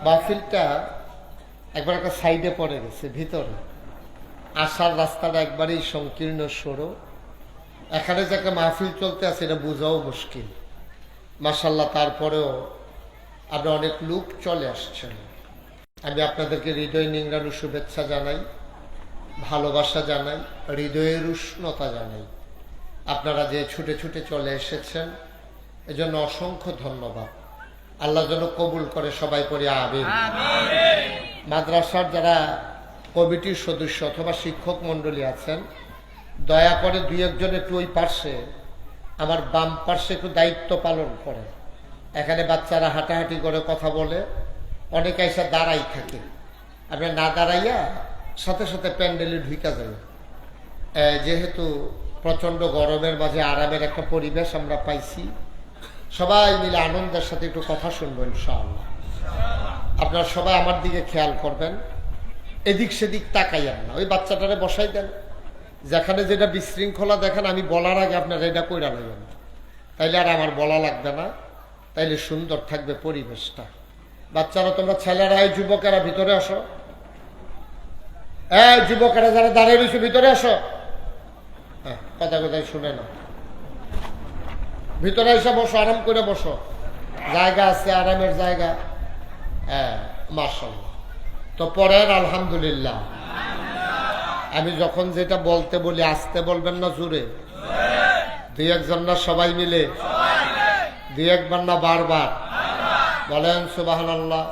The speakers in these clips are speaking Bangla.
মাহফিলটা একবার একটা সাইডে পড়ে গেছে, ভিতরে আসার রাস্তাটা একবারেই সংকীর্ণ সরু। এখানে যে একটা মাহফিল চলতে আছে এটা বোঝাও মুশকিল। মাশাআল্লাহ, তারপরেও আমরা অনেক লোক চলে আসছেন। আমি আপনাদেরকে হৃদয় নিংড়ানো শুভেচ্ছা জানাই, ভালোবাসা জানাই, হৃদয়ের উষ্ণতা জানাই। আপনারা যে ছুটে ছুটে চলে এসেছেন এজন্য অসংখ্য ধন্যবাদ। আল্লাহ যেন কবুল করে, সবাই পড়ে আমিন। মাদ্রাসার যারা কমিটির সদস্য অথবা শিক্ষক মণ্ডলী আছেন, দয়া করে দুই একজন একটু ওই পার্শ্বে, আমার বাম পার্শ্বে একটু দায়িত্ব পালন করেন। এখানে বাচ্চারা হাঁটাহাঁটি করে কথা বলে, অনেকে এসে দাঁড়াই থাকে। আপনি না দাঁড়াইয়া সাথে সাথে প্যান্ডেলে ঢুকা যাবে। যেহেতু প্রচণ্ড গরমের মাঝে আরামের একটা পরিবেশ আমরা পাইছি, সবাই মিলে আনন্দের সাথে একটু কথা শুনবো ইনশাআল্লাহ। আপনারা সবাই আমার দিকে খেয়াল করবেন, এদিক সেদিক তাকাইয়েন না। ওই বাচ্চাটারে বসাই দেন, যেখানে যেটা বিশৃঙ্খলা দেখেন আমি বলার আগে আপনারা এটা কইরা নেবেন, তাইলে আর আমার বলা লাগবে না, তাইলে সুন্দর থাকবে পরিবেশটা। বাচ্চারা, তোমরা ছেলেরা, এই যুবকেরা ভিতরে আসো। যুবকেরা যারা দাঁড়িয়ে রয়েছে ভিতরে আসো। হ্যাঁ, কথা কোথায় শুনে না, ভিতরে এসে বসো, আরাম করে বসো, জায়গা আছে, আরামের জায়গা। হ্যাঁ, মাশাআল্লাহ। তো পরের আলহামদুলিল্লাহ। আমি যখন যেটা বলতে বলি আস্তে বলবেন না, জোরে। দুই একজন না সবাই মিলে, দুই একবার না বারবার বলেন সুবহানাল্লাহ,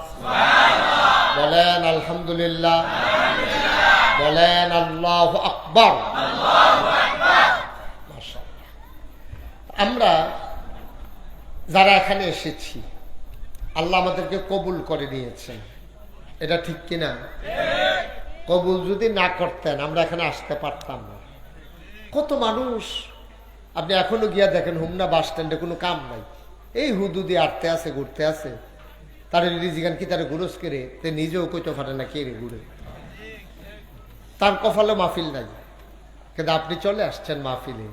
বলেন আলহামদুলিল্লাহ, বলেন আল্লাহু আকবার। আমরা যারা এখানে এসেছি আল্লাহ আমাদেরকে কবুল করে নিয়েছেন, এটা ঠিক কিনা? কবুল যদি না করতেন আমরা এখানে আসতে পারতাম না। কত মানুষ আপনি এখনো গিয়া দেখেন, হুমনা বাস স্ট্যান্ডে কোনো কাম নাই, এই হুদুদি আটতে আছে, ঘুরতে আছে। তার রিজিগান কি তারা গুরস করে, তে নিজেও কইতে পারে না কে রে ঘুরে, তার কপালে মাহফিল নাই। কিন্তু আপনি চলে আসছেন মাহফিলে,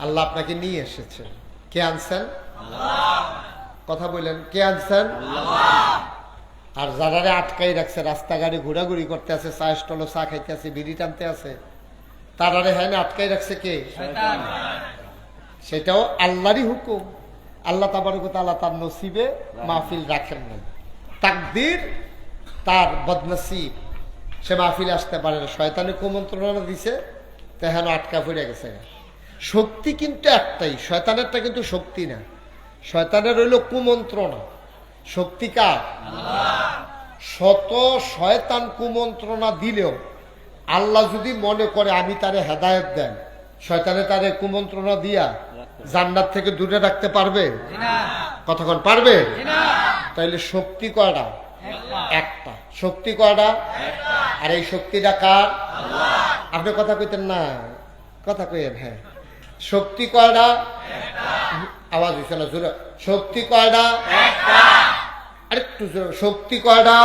আল্লাহ আপনাকে নিয়ে এসেছেন। কে আনছেন? কথা বললেন, কে আনছেন? আর যারা আটকাই রাখছে, রাস্তা গাড়ি ঘোরাঘুরি করতে আছে, চা স্টল চা খাইতে আছে, বিড়ি টানতে আছে, তারারে হ্যাঁ আটকাই রাখছে কে? সেটাও আল্লাহরই হুকুম। আল্লাহ তাবারক ওয়া তাআলা তার নসিবে মাহফিল রাখেন নাই, তাকদীর তার বদনসিব, সে মাহফিলে আসতে পারে না। শয়তানি কুমন্ত্রণা দিছে, তেহেন আটকা পড়ে গেছে। শক্তি কিন্তু একটাই, শয়তানেরটা কিন্তু শক্তি না, শয়তানের হইল কুমন্ত্রণা। শক্তি কার? শত শয়তান কুমন্ত্রণা দিলেও আল্লাহ যদি মনে করে আমি তারে হেদায়েত দেন, শয়তানে তারে কুমন্ত্রণা দিয়া জান্নাত থেকে দূরে রাখতে পারবে? কতক্ষণ পারবে? তাইলে শক্তি কয়টা? একটা। শক্তি কয়টা? আর এই শক্তিটা কার? আপনি কথা কইতেন না, কথা কইেন। হ্যাঁ, শক্তি কয়টা? আওয়াজ হইছে না, জোরে। শক্তি কয়টা? আরেকটু জোরে। শক্তি কয়টা?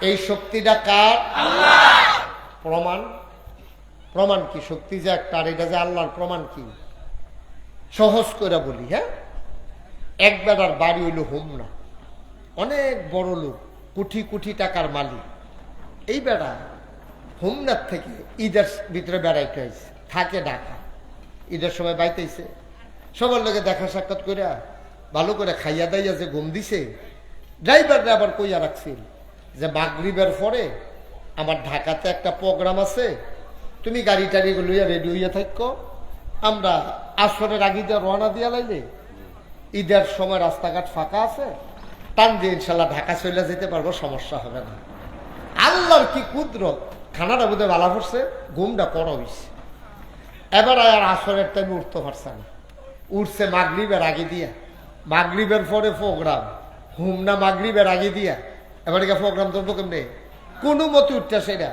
এই শক্তিটা কার? প্রমাণ? প্রমাণ কি? শক্তি যে একটা, আর এটা যে আল্লাহর, প্রমাণ কি? সহজ করে বলি। হ্যাঁ, এক বেটার বাড়ি হইল হুমনা, অনেক বড় লোক, কোটি কোটি টাকার মালিক। এই বেটা হুমনার থেকে ঈদের ভিতরে বেড়াইতে হয়েছে, থাকে ঢাকা। ঈদের সময় বাইতেছে, সবার লোকে দেখা সাক্ষাৎ করে ভালো করে খাইয়া দাইয়া যে ঘুম দিছে, ড্রাইভাররা আবার কইয়া রাখছিল যে মাগরিবের পরে আমার ঢাকাতে একটা প্রোগ্রাম আছে, তুমি গাড়ি টাড়ি লইয়া রেডি হইয়া থাকো, আমরা আসরের আগে দিয়ে রওনা দিয়া লাইলে ঈদের সময় রাস্তাঘাট ফাঁকা আছে, টান দিয়ে ইনশাল্লাহ ঢাকা চলে যেতে পারবো, সমস্যা হবে না। আল্লাহর কি কুদরত, খানাটা বোধহয় ভালো পড়ছে, ঘুমটা পড়া হইছে। এবার আর আসরের টাইমে উঠতে পারছে না, উঠছে মাগরিবের আগে দিয়া। মাগরিবের পরে প্রোগ্রাম, হুমনা মাগরিবের আগে দিয়া। এবার প্রোগ্রাম ধরবো কেমনে? কোনো মতে উঠতে সেটা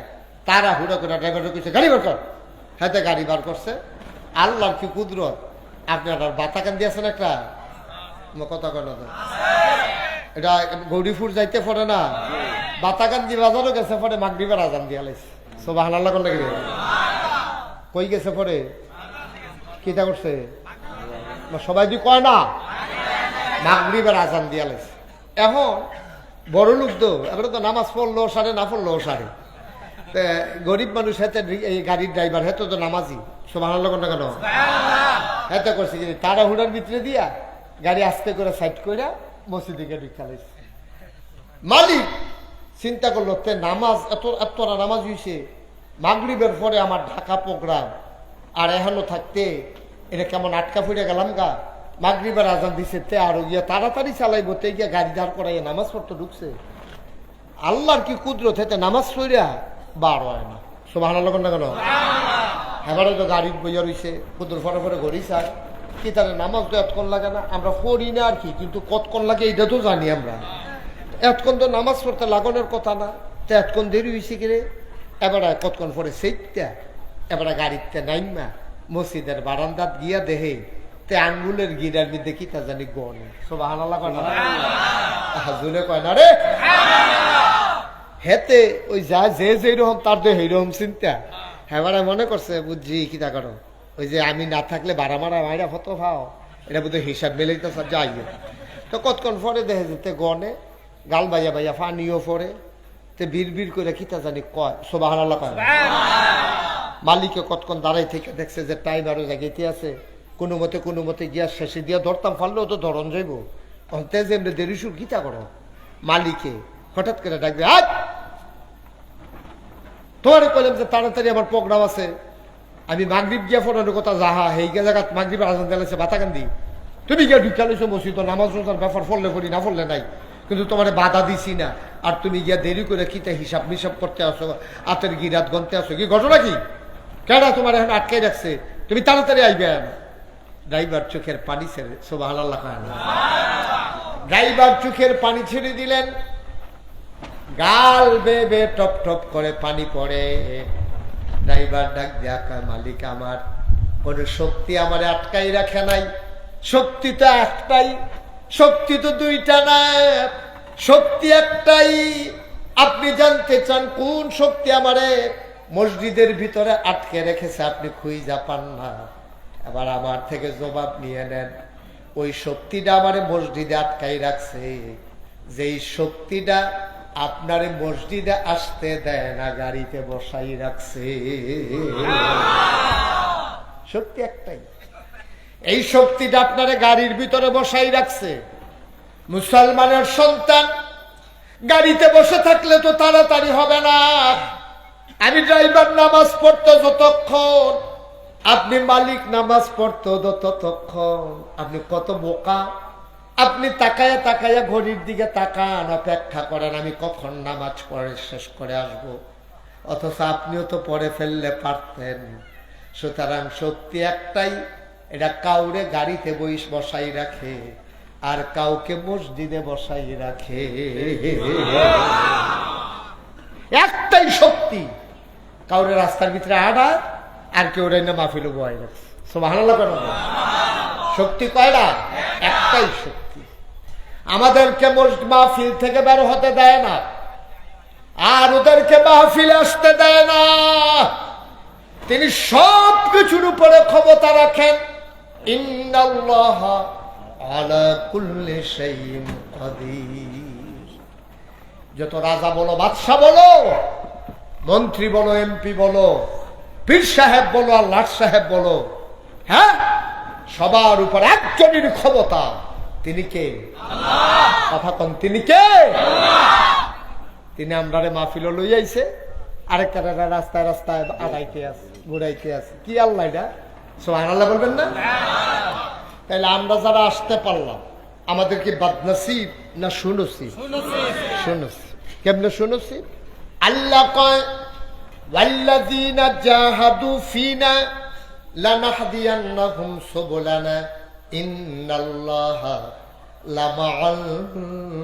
তারা হুড়া করে ড্রাইভার কইছে গাড়ি বার কর। হাতে গাড়ি বার করছে। আল্লাহর কি কুদরত। আপনার বাতাকান দিয়েছেন একটা কথা কয় না, এটা গৌরীপুর যাইতে পড়ে না, বাতাকান্দি বাজারও গেছে পরে মাগরিবের আজান দিয়া লাইছে। সুবহানাল্লাহ কোন লাগে কই গেছে পরে কিটা করছে? সবাই যদি কয় না, মাগরিবের আজান দিয়া লাইছে। এখন বড় লোক তো এবারে তো নামাজ পড়লেও সারে না পড়লেও সারে। গরিব মানুষ হাতে এই গাড়ির ড্রাইভার হাতে তো নামাজি সুবহানাল্লাহ কোনটা কেন হাতে করছে কি তাড়াহুড়ার ভিতরে দিয়া গাড়ি আস্তে করে সাইড করে মসজিদে গিয়ে ঢুকালাইছে। মালিক চিন্তা করলো তে নামাজ এত নামাজ হয়েছে, মাগরিবের পরে আমার ঢাকা প্রোগ্রাম আর এখনো থাকতে এটা কেমন আটকা ফুটে গেলাম গা। মাগরিবের আজান দিছে তে আরো গিয়া তাড়াতাড়ি চালাইবো তে গিয়া গাড়ি দাঁড় করাইয়া নামাজ পড়তে ঢুকছে। আল্লাহর কি কুদরত হেতে নামাজ পড়িয়া বার হয় না সুবহানাল্লাহ কোনটা কেন। এবারে তো গাড়ির বইয়া রয়েছে কুদুর ফরে ফরে ঘড়ি চায় কি তারা নামাজ তো এতক্ষণ লাগে না, আমরা পড়ি না আর কি, কিন্তু কতক্ষণ লাগে এইটা তো জানি আমরা। এতক্ষণ তো নামাজ পড়তে লাগানোর কথা না, তো এতক্ষণ দেরি হয়েছে কিরে। এবারে কতক্ষণ পরে সেইটা এবারে গাড়িতে নাইমা মসজিদের বারান্দাত গিয়া দেহে তে আঙ্গুলের গিরার মধ্যে কি তা জানি গনে সুবহানাল্লাহ কয় না হাজুলে কয় না রে। হেতে ওই যা যে যেরকম তার তো সেইরকম চিন্তা। এবারে মনে করছে বুঝছি কি তা করো ওই যে আমি না থাকলে বাড়া মারা মাইরা ফটো খাও এটা বোধ হিসাব মেলেই তো যাইও। তো কতক্ষণ পরে দেখে যেতে গনে গাল বাইয়া বাইয়া ফানিও পরে তে বীর করে কিতা জানি কয় সুবহানাল্লাহ কয়। মালিকে কতক্ষণ দাঁড়াই থেকে দেখছে যে টাইম আরো জায়গাতে আছে, কোনো মতে গিয়া শেষে দিয়া ধরতাম ফাললেও তো ধরন যাইব অন্তে যে এমনি দেরি শুরু কিতা করো। মালিকে হঠাৎ করে ডাকবে আজ তোমার কইলাম যে তাড়াতাড়ি আমার প্রোগ্রাম আছে, আমি মাগরিব গিয়া ফোটানোর কথা যাহা সেই জায়গা মাগরিবের আজান দিয়েছে বাতাকান্দি, তুমি গিয়া ঢুকা লইছো মসজিদ নামাজ রোজার ব্যাপার ফললে পড়ি না ফললে নাই, কিন্তু তোমার বাধা দিছি না আর তুমি গিয়া দেরি করে কিতা হিসাব মিসাব করতে আসো, হাতের গিরাত গনতে আসো, কি ঘটনা কি কেডা তোমার এখন আটকাই রাখছে, তুমি তাড়াতাড়ি আইবে। ড্রাইভার চোখের পানি ছেড়ে সুবহানাল্লাহ ড্রাইভার চোখের পানি ছেড়ে দিলেন, গাল বেবে টপ টপ করে পানি পড়ে। ড্রাইভার ডাক দেখা মালিক আমার কোন শক্তি আমার আটকাই রাখে নাই, শক্তি তো একটাই, শক্তি তো দুইটা না, শক্তি একটাই। আপনি জানতে চান কোন শক্তি আমারে মসজিদের ভিতরে আটকে রেখেছে, আপনি খুঁজা পান না। এবার আমার থেকে জবাব নিয়ে নেন, ওই শক্তিটা আমারে মসজিদে আটকাই রাখছে, যেই শক্তিটা আপনারে মসজিদে আসতে দেয় না, গাড়িতে বসাই রাখছে। শক্তি একটাই, এই শক্তিটা আপনারে গাড়ির ভিতরে বসাই রাখছে। মুসলমানের সন্তান গাড়িতে বসে থাকলে তো তাড়াতাড়ি হবে না। আমি ড্রাইভার নামাজ পড়তো যতক্ষণ, আপনি মালিক নামাজ পড়তো ততক্ষণ। আপনি কত বোকা, আপনি তাকায়া তাকায়া ঘড়ির দিকে তাকান, অপেক্ষা করেন আমি কখন নামাজ পড়ে শেষ করে আসব, অথচ আপনিও তো পড়ে ফেললে পারতেন। সুতরাং শক্তি একটাই, এটা কাউরে গাড়িতে বসাই রাখে আর কাউকে মসজিদে বসাই রাখে। একটাই শক্তি, কাউরে রাস্তার ভিতরে আড়া আর কেউ না মাহফিলে বয় রাখছে সুবহানাল্লাহ কেন। শক্তি কয়টা? একটাই শক্তি। আমাদেরকে মাহফিল থেকে বের হতে দেয় না আর ওদেরকে মাহফিলে আসতে দেয় না। তিনি সব কিছুর উপরে ক্ষমতা রাখেন। ইন্নাল্লাহা আলা কুল্লি শাইইন কাদির। যত রাজা বলো, বাদশা বলো, মন্ত্রী বলো, এমপি বলো, পীর সাহেব বলো আর লাট সাহেব বলো, হ্যাঁ, সবার উপর একজনের ক্ষমতা, তিনি কে? কথা কন, তিনি কে? তিনি আমরারে মাহফিল লই আইছে, আরেকটা রাস্তায় রাস্তায় আড়াইতে আছে, ঘুরাইতে আছে। কি আল্লাহ এটা? সুবহানাল্লাহ বলবেন না? তাহলে আমরা যারা আসতে পারলাম আমাদের কি বদনসিব না সুনসিব? সুনসিব। কেমনে সুনসিব? আল্লাহ কয় ওয়াল্লাযীনা জাহাদু ফিনা লানাহদিয়ান্নাহুম সুবুলানা ইন্নাল্লাহা লামাআল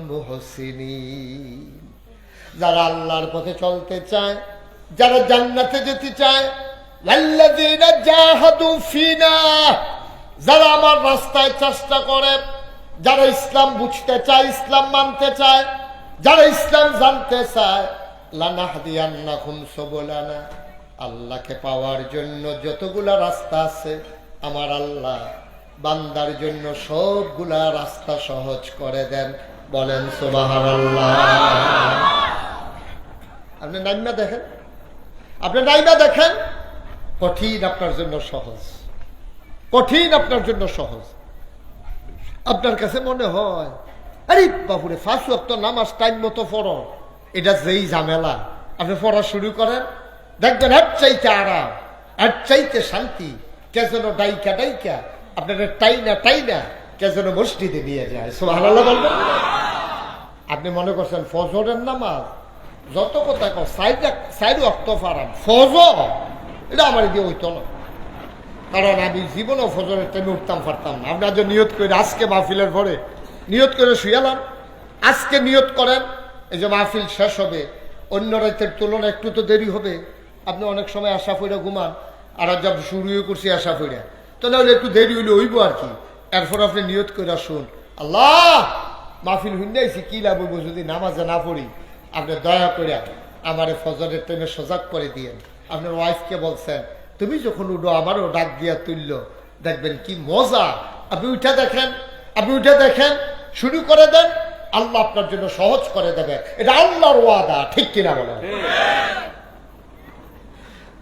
মুহসিনিন। যারা আল্লাহর পথে চলতে চায়, যারা জান্নাতে যেতে চায়, ওয়াল্লাযীনা জাহাদু ফিনা, যারা আমার রাস্তায় চেষ্টা করে, যারা ইসলাম বুঝতে চায়, ইসলাম মানতে চায়, যারা ইসলাম জানতে চায়, লানাহদিয়ান্নাহুম সুবুলানা, আল্লাহকে পাওয়ার জন্য যতগুলা রাস্তা আছে আমার আল্লাহ বান্দার জন্য সবগুলা রাস্তা সহজ করে দেন। বলেন সুবহানাল্লাহ। আপনি নাইমা দেখেন, আপনি নাইমা দেখেন, কঠিন আপনার জন্য সহজ, কঠিন আপনার জন্য সহজ। আপনার কাছে মনে হয় আরে বাবুরে 5 ওয়াক্ত নামাজ টাইম মতো পড়ো, এটা যেই ঝামেলা। আপনি পড়া শুরু করেন, দেখবেন এর চাইতে আরাম, এর চাইতে শান্তি কে যেন ডাইকা ডাইকা আপনার টাইনা টাইনা কে যেন মসজিদে নিয়ে যায়। সুবহানাল্লাহ বলবেন। আপনি মনে করছেন ফজরের নামাজ যত কথা কর সাইড ওয়াক্ত পারাম, ফজর এটা আমার দিয়ে হইতো না, কারণ আমি জীবনেও ফজরের টাইমে উঠতাম পারতাম না। আপনি আজ নিয়ত করে আজকে মাহফিলের পরে নিয়ত করে শুয়ালাম, আজকে নিয়ত করেন এই যে মাহফিল শেষ হবে, অন্য রাতের তুলনায় একটু তো দেরি হবে। আপনি অনেক সময় আশা ফইরা ঘুমান, আর আজ শুরুও করছি আশা ফইরা, তো নাহলে একটু দেরি হইলে হইব আর কি। এরপর আপনি নিয়ত করে শুন, আল্লাহ মাহফিল হুন্ডাইছি কি লাভ হইব যদি নামাজে না পড়ি, আপনি দয়া করে আমারে ফজরের টাইমে সজাগ করে দিয়েন। আপনার ওয়াইফকে বলছেন তুমি যখন উঠো আমারও ডাক দিয়া তুলল, দেখবেন কি মজা। আপনি উঠে দেখেন, আপনি উঠে দেখেন, শুরু করে দেন, আল্লাহ আপনার জন্য সহজ করে দেবে। এটা আল্লাহর ওয়াদা, ঠিক কিনা বলেন?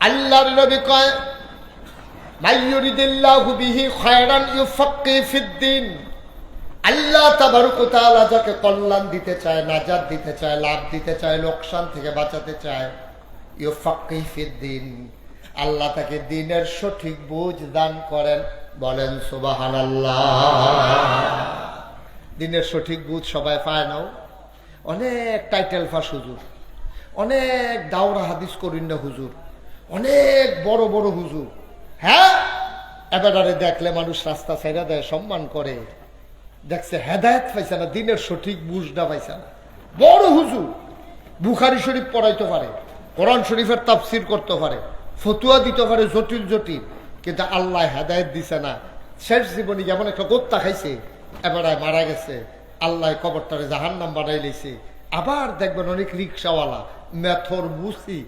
আল্লাহর নবী কয় মাইয়ুরিদিল্লাহু বিহি খায়রান ইউফাক্কিহু ফিদ্দিন। আল্লাহ তাবারক ওয়া তাআলা যাকে কল্যাণ দিতে চায়, নাজাত দিতে চায়, লাভ দিতে চায়, লোকসান থেকে বাঁচাতে চায়, ইউফাক্কিহু ফিদ্দিন, আল্লাহ তাকে দ্বীনের সঠিক বুঝ দান করেন। বলেন সুবহানাল্লাহ। দ্বীনের সঠিক বুঝ সবাই পায় নাও। অনেক টাইটেল ফাঁস হুজুর, অনেক দাওরা হাদিস করিন না হুজুর, অনেক বড় বড় হুজুর, হ্যাঁ এবারে দেখলে মানুষ রাস্তা ছেড়ে দেয়, সম্মান করে। দেখছে হেদায়েত পাইছে না, দ্বীনের সঠিক বুঝটা পাইছে না। বড় হুজুর বুখারী শরীফ পড়াইতে পারে, কোরআন শরীফের তাফসীর করতে পারে, ফতুয়া দিতে পারে জটিল জটিল, কিন্তু আল্লাহ হেদায়েত দিছে না। শেষ জীবনে যেমন একটা গোত্তা খাইছে, এবারে মারা গেছে, আল্লাহ কবরটারে জাহান্নাম বানাই লেছে। আবার দেখবেন অনেক রিক্সাওয়ালা, মেথর, মুসি,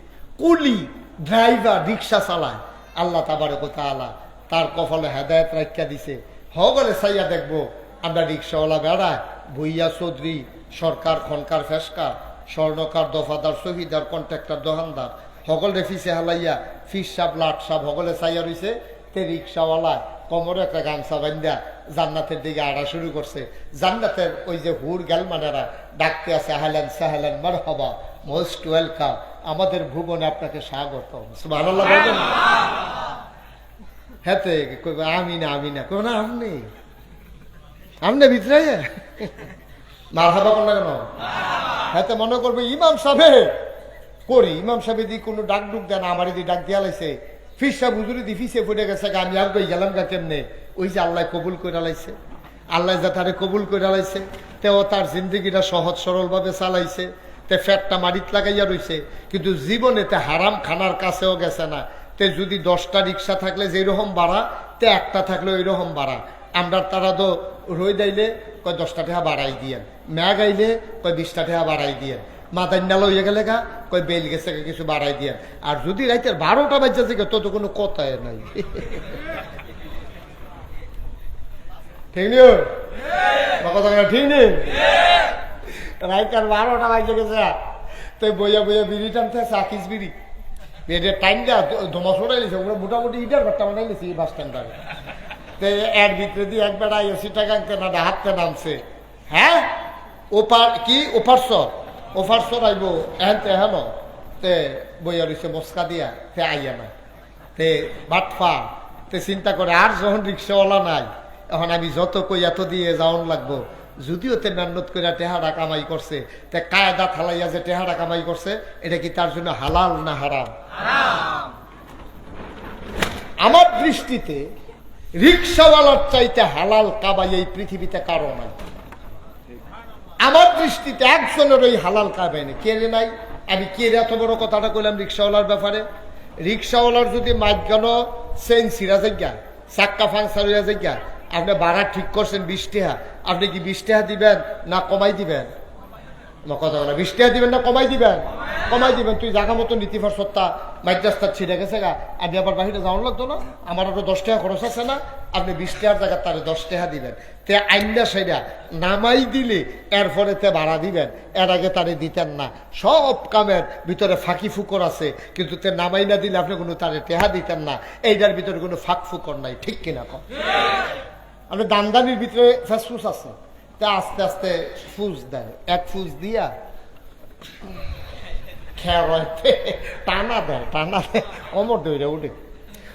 কুলি, ড্রাইভার রিক্সা চালায়, আল্লাহ তাবারক ওয়া তাআলা তার কপালে হেদায়েত রাখিয়া দিছে। হগলে চাইয়া দেখবো আমরা রিক্সাওয়ালা বেড়ায়, ভুইয়া চৌধুরী, সরকার, খনকার, ফেসকার, স্বর্ণকার, দফাদার, শহীদার, কন্ট্রাক্টর, দোকানদার, সকলে ফিসে হালাইয়া ফিস সাপ, লাট সাপ সকলে চাইয়া রয়েছে। তে রিক্সাওয়ালা কোমরে একটা গামছা বান্ধা জান্নাতের দিকে আড়া শুরু করছে। জান্নাতের ওই যে হুর গেলমানেরা ডাকতে আছে, আহলান সাহলান মারহাবা, মোস্ট ওয়েলকাম, আমাদের ভুবনে আপনাকে স্বাগত। সুবহানাল্লাহ বলবেন। হেতে কইবে আমি না, আমি না, কইবে না আপনি, আপনি ভিতরে মারহাবা কোন না কেন? হেতে মনে করবে ইমাম সাহেব করি, ইমাম সাহেব দি কোনো ডাক ডুক দেন, আমার দি ডাক দিয়া লাইছে, ফিস সাহেব হুজুরি দি ফিসে ফুটে গেছে, আমি আর গই গেলাম গা কেমনে? ওই যে আল্লাহ কবুল করে লাইছে, আল্লাহ যা তারে কবুল করে লাইছে, তেও তার জিন্দগিটা সহজ সরল ভাবে চালাইছে, তে ফ্যাটটা মারিত লাগাইয়া রইছে, কিন্তু জীবনে তে হারাম খানার কাছেও গেছে না। তে যদি 10টা রিক্সা থাকলে যেরকম ভাড়া, তে একটা থাকলে ওই রকম ভাড়া। আমরা তারা তো রই দাইলে কয় 10টা টাকা বাড়াই দিয়েন, ম্যাগ আইলে কয় 20টা টাকা বাড়াই দিয়েন, মাদান্যাল হয়ে গেলে গা কয় বেল গেছে কিছু বাড়াই দিয়েন। আর যদি রাইতের 12টা বাজছে থেকে তো কোনো কথাই নাই। ঠিক নেই কথা, ঠিক নেই? রাইতের 12টা বাজে গেছে, তো বইয়া বইয়া বিড়ি টানতে চাকিস বিড়ি এদের টাইম দেওয়া ধোমা সরাই লিছে, ওগুলো মোটামুটি ইটার ঘরটা বানাই লিছি বাস স্ট্যান্ডারে। তো এর ভিতরে দিয়ে একবার আইসি টাকা আনতে না হাততে নামছে, হ্যাঁ ওপার কি ওপার সর আইব এহেনতে হেন, তে বইয়া রয়েছে মস্কা দিয়া, তে আইয়া না, তে বাটফা, তে চিন্তা করে আর যখন রিক্সাওয়ালা নাই, এখন আমি যত কই এত দিয়ে যাওন লাগবো। যদিও তে মেহনত করে টেহারা কামাই করছে, তে কায়দা থালাইয়া যে টেহারা কামাই করছে, এটা কি তার জন্য হালাল না হারাম? আমার দৃষ্টিতে রিক্সাওয়ালার চাইতে হালাল কামাই এই পৃথিবীতে কারো নাই। আমার দৃষ্টিতে একজনের ওই হালাল কামাই নেই। কে নাই? আমি কে এত বড় কথাটা কইলাম রিক্সাওয়ালার ব্যাপারে। রিক্সাওয়ালার যদি মাঝখান চেন ছিঁড়া যাইয়া, চাক্কা ফাংসার হইয়া যাইয়া, আপনি ভাড়া ঠিক করছেন 20 টাকা, আপনি কি 20 টাকা দিবেন না কমাই দিবেন? কথা বলা 20 টাকা দিবেন না কমাই দিবেন? কমাই দিবেন। তুই জায়গা মতো নীতি সত্তা মাইদ্রাস্তা ছিঁড়ে গেছে গা, আমি আবার বাহিরে যাওয়ার লাগতো না, আমার আরো 10 টাকা খরচ আছে না, আপনি 20 টাকার জায়গা তারে 10 টাকা দিবেন। তে আইনটা সেটা নামাই দিলে এরপরে তে ভাড়া দিবেন, এর আগে তারে দিতেন না। সব কামের ভিতরে ফাঁকি ফুকর আছে, কিন্তু তে নামাই না দিলে আপনি কোনো তারে টেহা দিতেন না। এইটার ভিতরে কোনো ফাঁক ফুকর নাই, ঠিক কিনা কম? আপনি দানদানির ভিতরে ফেসফুস আছে, তে আস্তে আস্তে ফুস দেয়, এক ফুস দিয়া টানা দেয়, টানা দেয়, অমর দইরে উঠে।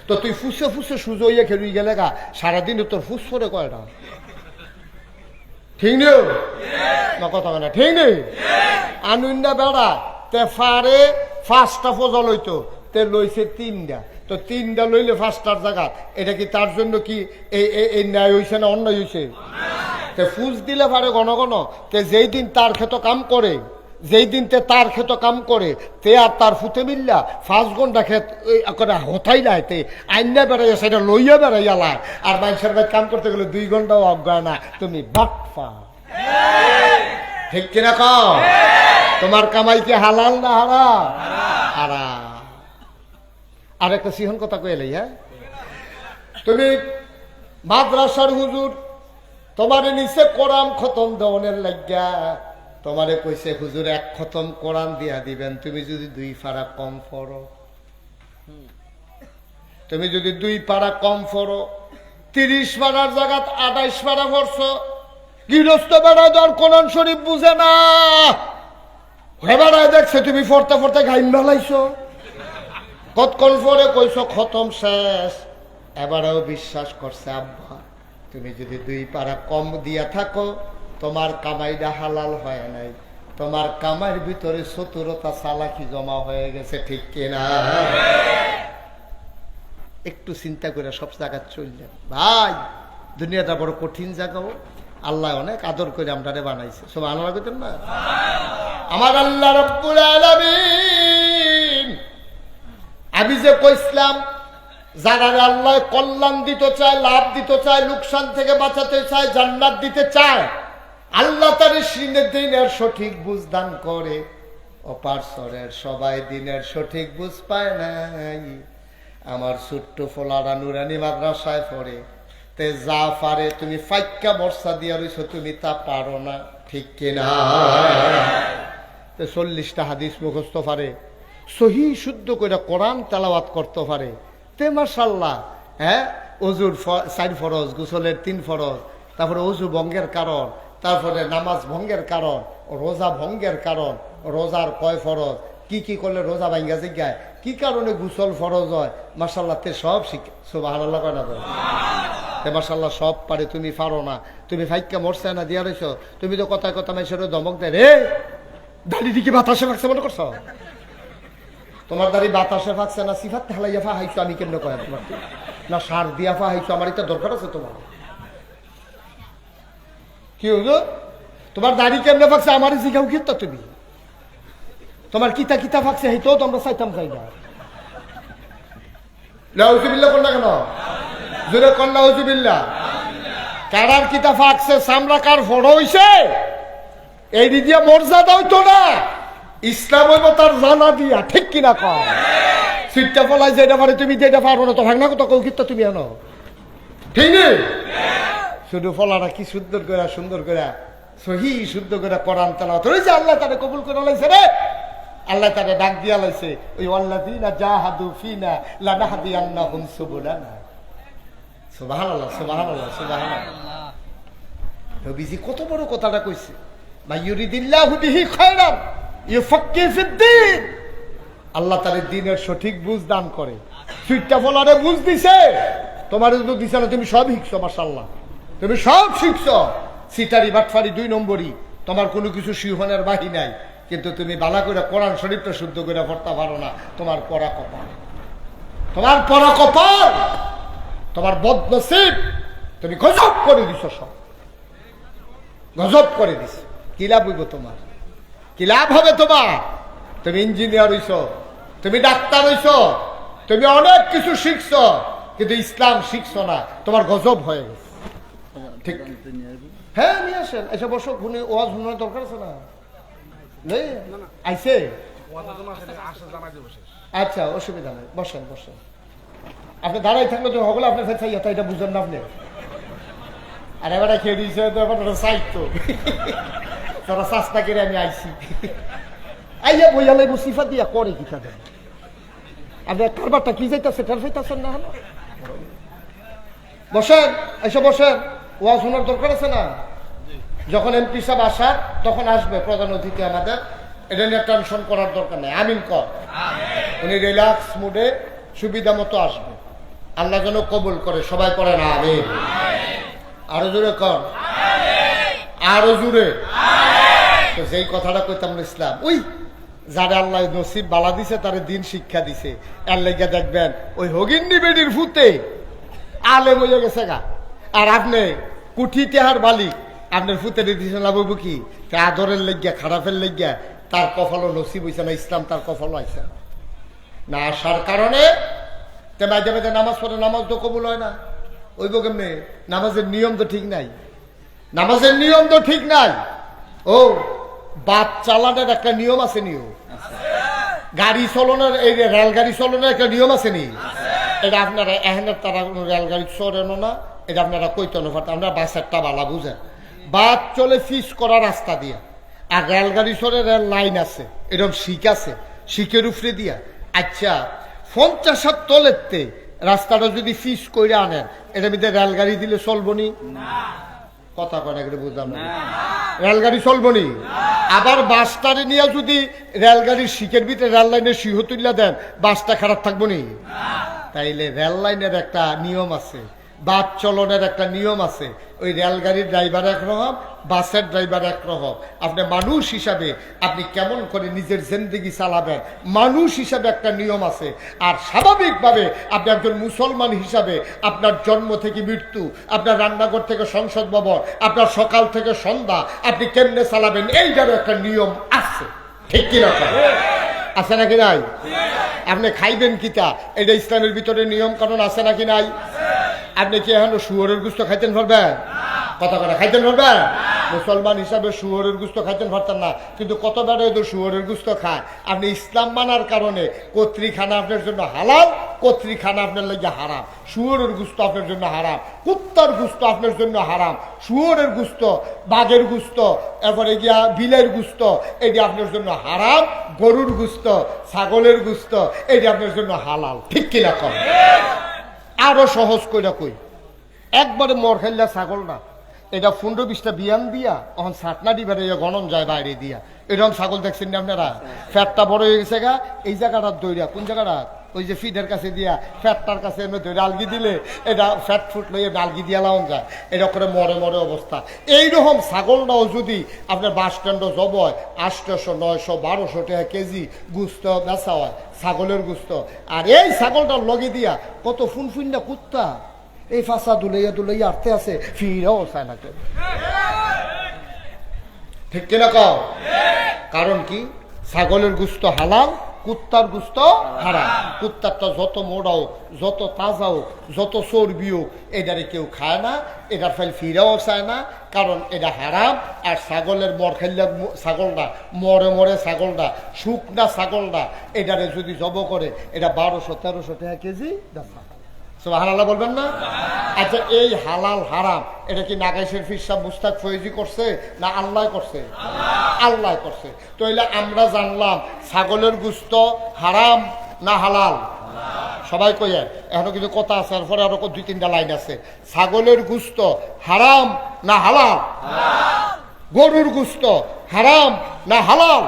তো তুই ফুসে ফুসে সুজো ইয়ে খেলুই গেলে গা, সারাদিন তোর ফুস করে কয়টা? ঠিক নেই না কথা না, ঠিক নেই? আনুইন্দা বেড়া তে ফারে 5টা ফজল হইতো, তে লইছে 3টা। তো 3টা লইলে 5টার জায়গা, এটা কি তার জন্য কি এই ন্যায় হইছে না অন্যায় হইছে? তে ফুস দিলে পারে ঘন ঘন, তে যেই দিন তার ক্ষেত কাম করে, যেই দিন তে তার ক্ষেত কাম করে, তে আর তার ফুতে মিল্লা 5 ঘন্টা ক্ষেত হতাই নাই, তে আইনা বেড়াইয়া সেটা লইয়া বেড়াইয়া লাই। আর মানুষের ভাই কাম করতে গেলে 2 ঘন্টাও অজ্ঞায় না, তুমি বাটফা। ঠিক কিনা কও? তোমার কামাই কি হালাল না হারাম? হারাম। আর একটা সিহন কথা কইলে, হ্যাঁ, তুমি মাদ্রাসার হুজুর তোমারে নিচে কোরআন খতম দেওয়ানের লাগিয়া তোমারে কইছে হুজুর 1 খতম কোরআন দিয়া দিবেন, তুমি যদি 2 পারা কম পড়ো, তুমি যদি 2 পারা কম পড়ো, 30 পারার জায়গা 28 পারা পড়ছো। গৃহস্থ বেড়ায় ধর কোরআন শরীফ বুঝে না, বেড়ায় দেখছে তুমি পড়তে পড়তে গাইন বেলাইছো, কতক্ষণ পরে কইছো খতম শেষ, এবারেও বিশ্বাস করছে আব্বা তুমি যদি 2 পারা কম দিয়া থাকো, তোমার কামাইটা হালাল হয় নাই, তোমার কামাইয়ের ভিতরে চতুরতা চালাকি জমা হয়ে গেছে, ঠিক কিনা? একটু চিন্তা করে সব জায়গা চললেন ভাই। দুনিয়াটা বড় কঠিন জায়গাও, আল্লাহ অনেক আদর করে আমরা বানাইছে, সব আল্লাহ করতেন না? আমার আল্লাহ রাব্বুল আলামিন, আমি যে কইছিলাম যারা আল্লাহ কল্যাণ দিতে চায়, লাভ দিতে চায়, লোকসান থেকে বাঁচাতে চায়, জান্নাত দিতে চায়, আল্লাহ তার দিনের সঠিক বুঝ দান করে। অপারসরের সবাই দিনের সঠিক বুঝ পায় নাই। আমার ছোট্ট ফোলারা নুরানি মাদ্রাসায় পড়ে, তে যা পারে তুমি ফাইক্কা বর্ষা দিয়া রইছো, তুমি তা পারো না, ঠিক কিনা? 40টা হাদিস মুখস্থ পারে, সহি শুদ্ধ করে কোরআন তেলাওয়াত করতে পারে, তে মাশাআল্লাহ। হ্যাঁ, অজুর 4 ফরজ, গোসলের 3 ফরজ, তারপরে অজু ভঙ্গের কারণ, তারপরে নামাজ ভঙ্গের কারণ, রোজা ভঙ্গের কারণ, রোজার কয় ফরজ, কি কি করলে রোজা ভাঙ্গা জিজ্ঞায়, কি কারণে গোসল ফরজ হয়, মাশাআল্লাহ তে সব শিখে। সুবহানাল্লাহ কয় না? তে মাশাআল্লাহ সব পারে, তুমি পারো না, তুমি ফাইক্কা মরছে না দিয়া রইছো। তুমি তো কথায় কথা মেশে ধমক দেয়, রে দাড়ি দিকে বাতাসে ফাঁকছে মনে করছো? তোমার দাড়ি বাতাসে ফাঁকছে না সিফাত হেলাইয়া ফা হাইছো, আমি কেন কয় তোমার না সার দিয়া ফা হাইছো? আমার এটা দরকার আছে তোমার? কি হলো তোমার দাড়ি কেমনে ফাঁকছে আমারই জিগাও কি? তুমি তোমার কিতা কিতা ফাঁকছে হেইতেও তো আমরা চাইতাম, চাই না। নাউজুবিল্লাহ কোন না কেন? জোরে কোন নাউজুবিল্লাহ। কারার কিতা ফাঁকছে, সামরা কার ফড় হইছে, এই দিয়া মর্যাদা হইতো না, ইসলাম হইব তার জানা দিয়া, ঠিক কিনা কম? সিটটা ফলাই যেটা পারে তুমি যেটা পারো না, তো ভাঙনা কত কৌকিত তুমি আনো, ঠিক নেই? শুধু ফলাটা কি সুন্দর করে সুন্দর করে সহি শুদ্ধ করে কোরআন তেলাওয়াত হইছে, আল্লাহ তারে কবুল করে লাইছে রে। আল্লাহ তারে ডাক দিয়া লাইছে, ওই আল্লাযীনা জাহাদু ফিনা লানাহদিয়ান্নাহুম সুবুলানা। সুবহানাল্লাহ, সুবহানাল্লাহ, সুবহানাল্লাহ। নবীজি কত বড় কথাটা কইছে, মাইয়ুরিদিল্লাহু বিহি খায়রান ইউফাক্কিহু ফিদ্দীন। আল্লাহ তারে দ্বীনের সঠিক বুঝ দান করে। সুইটটা ফলারে বুঝ দিছে, তোমার যদি দিছে না, তুমি সব শিখছো, মাশাআল্লাহ তুমি সব শিখছো। সিটারি বাটফারি 2 নম্বরই, তোমার কোনো কিছু শিহনের বাহি নাই, কিন্তু তুমি বালা করে কোরআন শরীফটা শুদ্ধ করে পড়তে পারো না, তোমার পড়া কপাল, তোমার পড়া কপাল, তোমার বদনসিব, তুমি গজব করে দিছো, সব গজব করে দিছো। কি লাভ হইব তোমার? কি লাভ হবে তোমার? তুমি ইঞ্জিনিয়ার হইছো, তুমি ডাক্তার হইছো, তুমি অনেক কিছু শিখছো, কিন্তু ইসলাম শিখছো না, তোমার গজব হয়ে গেছে। ঠিক? হ্যাঁ নিয়ে আসেন, এসে বসো, ওয়াজ শোনার দরকার আছে না? আইসে আচ্ছা, অসুবিধা নেই, বসেন বসেন। আপনি দাঁড়াই থাকলে তো হগলে আপনার কাছে এটা বুঝেন না আপনি। আর এবার খেয়ে দিয়েছে তো এখন সাহিত্য তোরা সাস্তা করে আমি আইছি আইয়া বইয়ালাই মুসিফা দিয়া করে কি তাদের আপনার কারবারটা কি যাইতেছে টের পাইতেছেন না? হলো বসেন, এসে বসেন। ওয়াজ শোনার দরকার আছে না? যখন এমপি সাহেব আসার তখন আসবে প্রধান অতিথি আমাদের, এটা নিয়ে টেনশন করার দরকার নেই। আমিন কর, উনি রিল্যাক্স মুডে সুবিধা মতো আসবে। আল্লাহ যেন কবুল করে, সবাই করে না আমিন। আরো জোরে কর, আরো জোরে। তো যেই কথাটা কইতাম ইসলাম, ওই যারা আল্লাহ নসিব বালা দিছে তারে দিন শিক্ষা দিছে, এর লেগে দেখবেন ওই হগিন্নি বেডির ফুতে আলেম হয়ে গেছে গা। আর আপনি কুঠি তেহার বালি আপনার ফুতে দিয়েছেন লাভ কি আদরের লেগিয়া খারাপের লেগিয়া তার কফলও নসিব হয়েছে না, ইসলাম তার কফলও আইছে না আসার কারণে মাঝে মাঝে নামাজ পড়ে নামাজ তো কবুল হয় না। ওই কেমনে? নামাজের নিয়ম তো ঠিক নাই, নামাজের নিয়ম তো ঠিক নাই। ও বাস চালানোর একটা নিয়ম আছে, নিয়ম গাড়ি চলনের, এই রেলগাড়ি চলনের একটা নিয়ম আছে নি। এটা আপনারা এহেনের তারা কোনো রেলগাড়ি চড়েনো না, এটা আপনারা কইতেন পারতেন। আপনারা বাসেরটা বালা বুঝেন, বাস চলে ফিস করা রাস্তা দিয়া, আর রেলগাড়ি চড়ে রেল লাইন আছে, এরকম শিক আছে, শিকের উপরে দিয়া। আচ্ছা 50 তলেরতে রাস্তাটা যদি ফিস করে আনেন, এটার মধ্যে রেলগাড়ি দিলে চলবো নি? কথা কয় না, বুঝলাম না। রেলগাড়ি চলবো নি? আবার বাসটারে নিয়ে যদি রেলগাড়ির শিকের ভিতরে রেল লাইনের শিহ তুলিয়া দেন, বাসটা খারাপ থাকবো নি? তাইলে রেল লাইনের একটা নিয়ম আছে, বাস চলনের একটা নিয়ম আছে। ওই রেলগাড়ির ড্রাইভার একরকম, বাসের ড্রাইভার একরকম। আপনি মানুষ হিসাবে আপনি কেমন করে নিজের জিন্দেগি চালাবেন, মানুষ হিসাবে একটা নিয়ম আছে। আর স্বাভাবিকভাবে আপনি একজন মুসলমান হিসাবে আপনার জন্ম থেকে মৃত্যু, আপনার রান্নাঘর থেকে সংসদ ভবন, আপনার সকাল থেকে সন্ধ্যা আপনি কেমনে চালাবেন, এইটারও একটা নিয়ম আছে। ঠিক কিনা? আছে নাকি নাই? আপনি খাইবেন কিতা, এটা ইসলামের ভিতরে নিয়ম কানুন আছে নাকি নাই? আপনি কি এখন শুয়োরের গুস্ত খাইতেন পারবেন? কথা কথা খাইতেন পারবেন? মুসলমান হিসাবে শুয়োরের গুস্ত খাইতেন পারতেন না, কিন্তু কত বেড়ে তো শুয়োরের গুস্ত খায়। আপনি ইসলাম মানার কারণে কর্তৃখানা আপনার জন্য হালাল, কর্তৃখানা আপনার লেগে হারাম। শুয়োরের গুস্ত আপনার জন্য হারাম, কুত্তার গুস্ত আপনার জন্য হারাম, শুয়োরের গুস্ত, বাঘের গুস্ত, এরপরে গিয়া বিলের গুস্ত, এটি আপনার জন্য হারাম। গরুর গুস্ত, ছাগলের গুস্ত, এটি আপনার জন্য হালাল। ঠিক কিনা কম? আরো সহজ কইরা কই, একবারে মর খাইলা ছাগল না, এটা 15-20টা বিয়ান দিয়া এখন ছাটনা দিবার গণন যায় বাইরে দিয়া। এরকম ছাগল দেখছেন না আপনারা? ফ্যাটটা বড় হয়ে গেছে গা, এই জায়গাটার দইরা, কোন জায়গাটা ওই যে ফিডের কাছে দিয়া ফ্যাটটার কাছে এমনি দইরা আলগি দিলে এটা ফ্যাট ফুট লইয়ে আলগি দিয়া লাউন যায়, এটা করে মরে মরে অবস্থা। এইরকম ছাগলটাও যদি আপনার বাস স্ট্যান্ডও জব হয় 800, 900, 1200 টাকা কেজি গুস্ত বেচা হয়, ছাগলের গুস্ত। আর এই ছাগলটার লগে দিয়া কত ফুনফুন্না কুত্তা এই ফাঁসা দুলাইয়া দুলাইয়া আটতে আছে, ফিরেও চায় না কেউ। ঠিক কিনা কও? কারণ কি? ছাগলের গুস্ত হালাল, কুত্তার গুস্ত হারাম। কুত্তারটা যত মোড়াও, যত তাজাও, যত চর্বিও, এটারে কেউ খায় না, এটার ফেল ফিরেও চায় না, কারণ এটা হারাম। আর ছাগলের মর খাইলে ছাগলটা মরে মরে, ছাগলটা শুকনা ছাগলটা, এটারে যদি জব করে এটা 1200-1300 টাকা কেজি দেখা। সুবহানাল্লাহ বলবেন না? আচ্ছা এই হালাল হারাম এটা কি নাগাইশের ফিরসাব মুস্তাক ফয়েজি করছে না আল্লাহ করছে? আল্লাহ করছে। তো এলে আমরা জানলাম ছাগলের গুস্ত হারাম না হালাল? সবাই কইয়ে এখনো কিন্তু কথা আছে, এরপরে আরো 2-3টা লাইন আছে। ছাগলের গুস্ত হারাম না হালাল? গরুর গুস্ত হারাম না হালাল?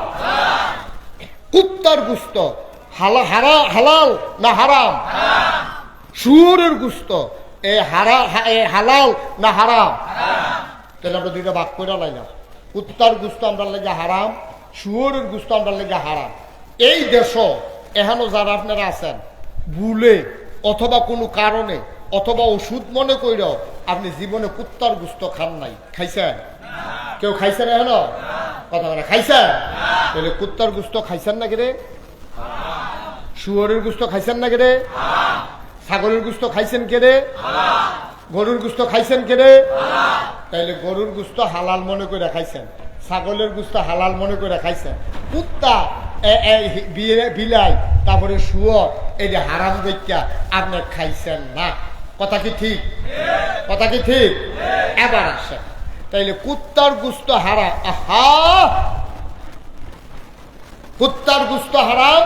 কুত্তার গুস্ত হালাল না হারাম? শুয়োরের গুস্ত হালাল না হারাম? তাহলে আমরা দুইটা ভাগ করে লাইলাম। কুত্তার গুস্ত আমরা লেগে হারাম, শুয়োরের গুস্ত আমরা লেগে হারাম। এই দেশ এখনো যারা আপনারা আছেন ভুলে অথবা কোনো কারণে অথবা ওষুধ মনে কইরাও আপনি জীবনে কুত্তার গুস্ত খান নাই, খাইছেন? কেউ খাইছেন এখনো? কথা বলে খাইছেন? তাহলে কুত্তার গুস্ত খাইছেন নাকি রে? শুয়োরের গুস্ত খাইছেন নাকি রে? ছাগলের গুস্ত খাইছেন কে রে? গরুর গুস্ত খাইছেন কে রে? তাইলে গরুর গুস্ত হালাল মনে করে খাইছেন, ছাগলের গুস্ত হালাল মনে করে খাইছেন। কুত্তা বিলাই তারপরে শুয়োর এই যে হারাম দেখা আপনি খাইছেন না। কথা কি ঠিক? কথা কি ঠিক? এবার আসেন, তাইলে কুত্তার গুস্ত হারাম। আহা, কুত্তার গুস্ত হারাম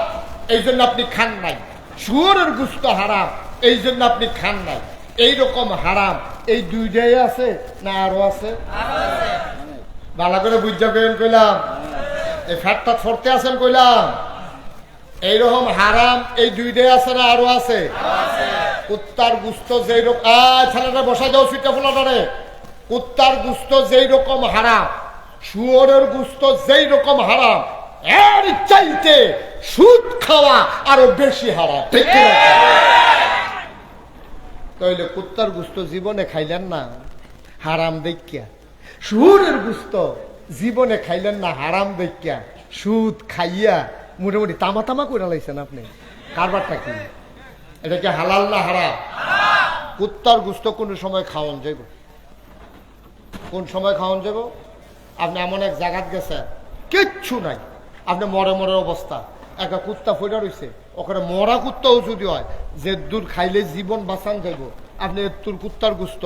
এই জন্য আপনি খান নাই, শুয়োরের গুস্ত হারাম এই জন্য আপনি খান নাই। এইরকম হারাম এই দুইটাই আছে না আরো আছে? ভালো করে বুঝা গেলেন কইলাম, এই ফ্যাটটা ফরতে আছেন কইলাম। এইরকম হারাম এই দুইটাই আছে না আরো আছে? কুত্তার গুস্ত যেই রকম, ছেলেটা বসাই দাও সিটা ফোলাটারে। কুত্তার গুস্ত যেই রকম হারাম, শুয়োরের গুস্ত যেই রকম হারাম, এর চাইতে সুদ খাওয়া আরো বেশি হারাম। ঠিক কি না? তাইলে কুত্তার গুস্ত জীবনে খাইলেন না হারাম দেখিয়া, শুয়োরের গুস্ত জীবনে খাইলেন না হারাম দেখিয়া, সুদ খাইয়া মোটামুটি তামা তামা করে লাইছেন আপনি। কারবারটা কি? এটা কি হালাল না হারাম? কুত্তার গুস্ত কোন সময় খাওয়ান যাইব? কোন সময় খাওয়ান যাব? আপনি এমন এক জায়গাত গেছেন কিচ্ছু নাই, আপনি মরে মরে অবস্থা, একটা কুত্তা ফইরা রয়েছে, ওখানে মরা কুত্তাও যদি হয় যে দূর খাইলে জীবন বাঁচান যাইব, আপনি এত্তুর কুত্তার গুস্ত,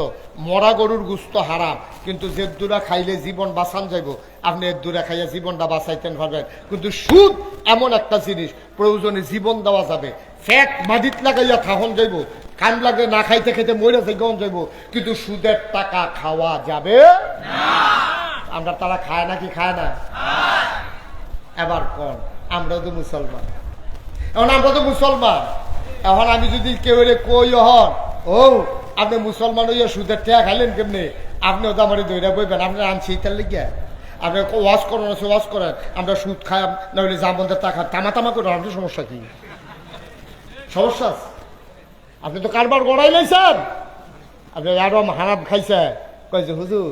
মরা গরুর গুস্ত হারাম, কিন্তু যে দূরা খাইলে জীবন বাঁচান যাইব, আপনি এর দূরে খাইয়া জীবনটা বাঁচাইতেন পারবেন। কিন্তু সুদ এমন একটা জিনিস, প্রয়োজনে জীবন দেওয়া যাবে, ফ্যাট মাটিত লাগাইয়া থাহন যাইব, কান লাগে না খাইতে খেতে মরে যাইগন যাইব, কিন্তু সুদের টাকা খাওয়া যাবে না। আমরা তারা খায় না কি খায় না? এবার কোন আমরা তো মুসলমান, এখন আমরা তো মুসলমান, এখন আমি যদি কেউ কই হন ও আপনি মুসলমান হইয়া সুদের টাকা খাইলেন কেমনি, আপনিও তো আমার দৈরা বইবেন, আপনার আনছি তার লিখে আপনি ওয়াজ করেন, ওয়াজ করেন, আমরা সুদ খাই না হলে জামবন্ধের টাকা তামা তামা করে, আপনার সমস্যা কি? সমস্যা আছে? আপনি তো কারবার গড়াই লাইছেন, আপনি আরো হারাম খাইছে, কয়েছে হুজুর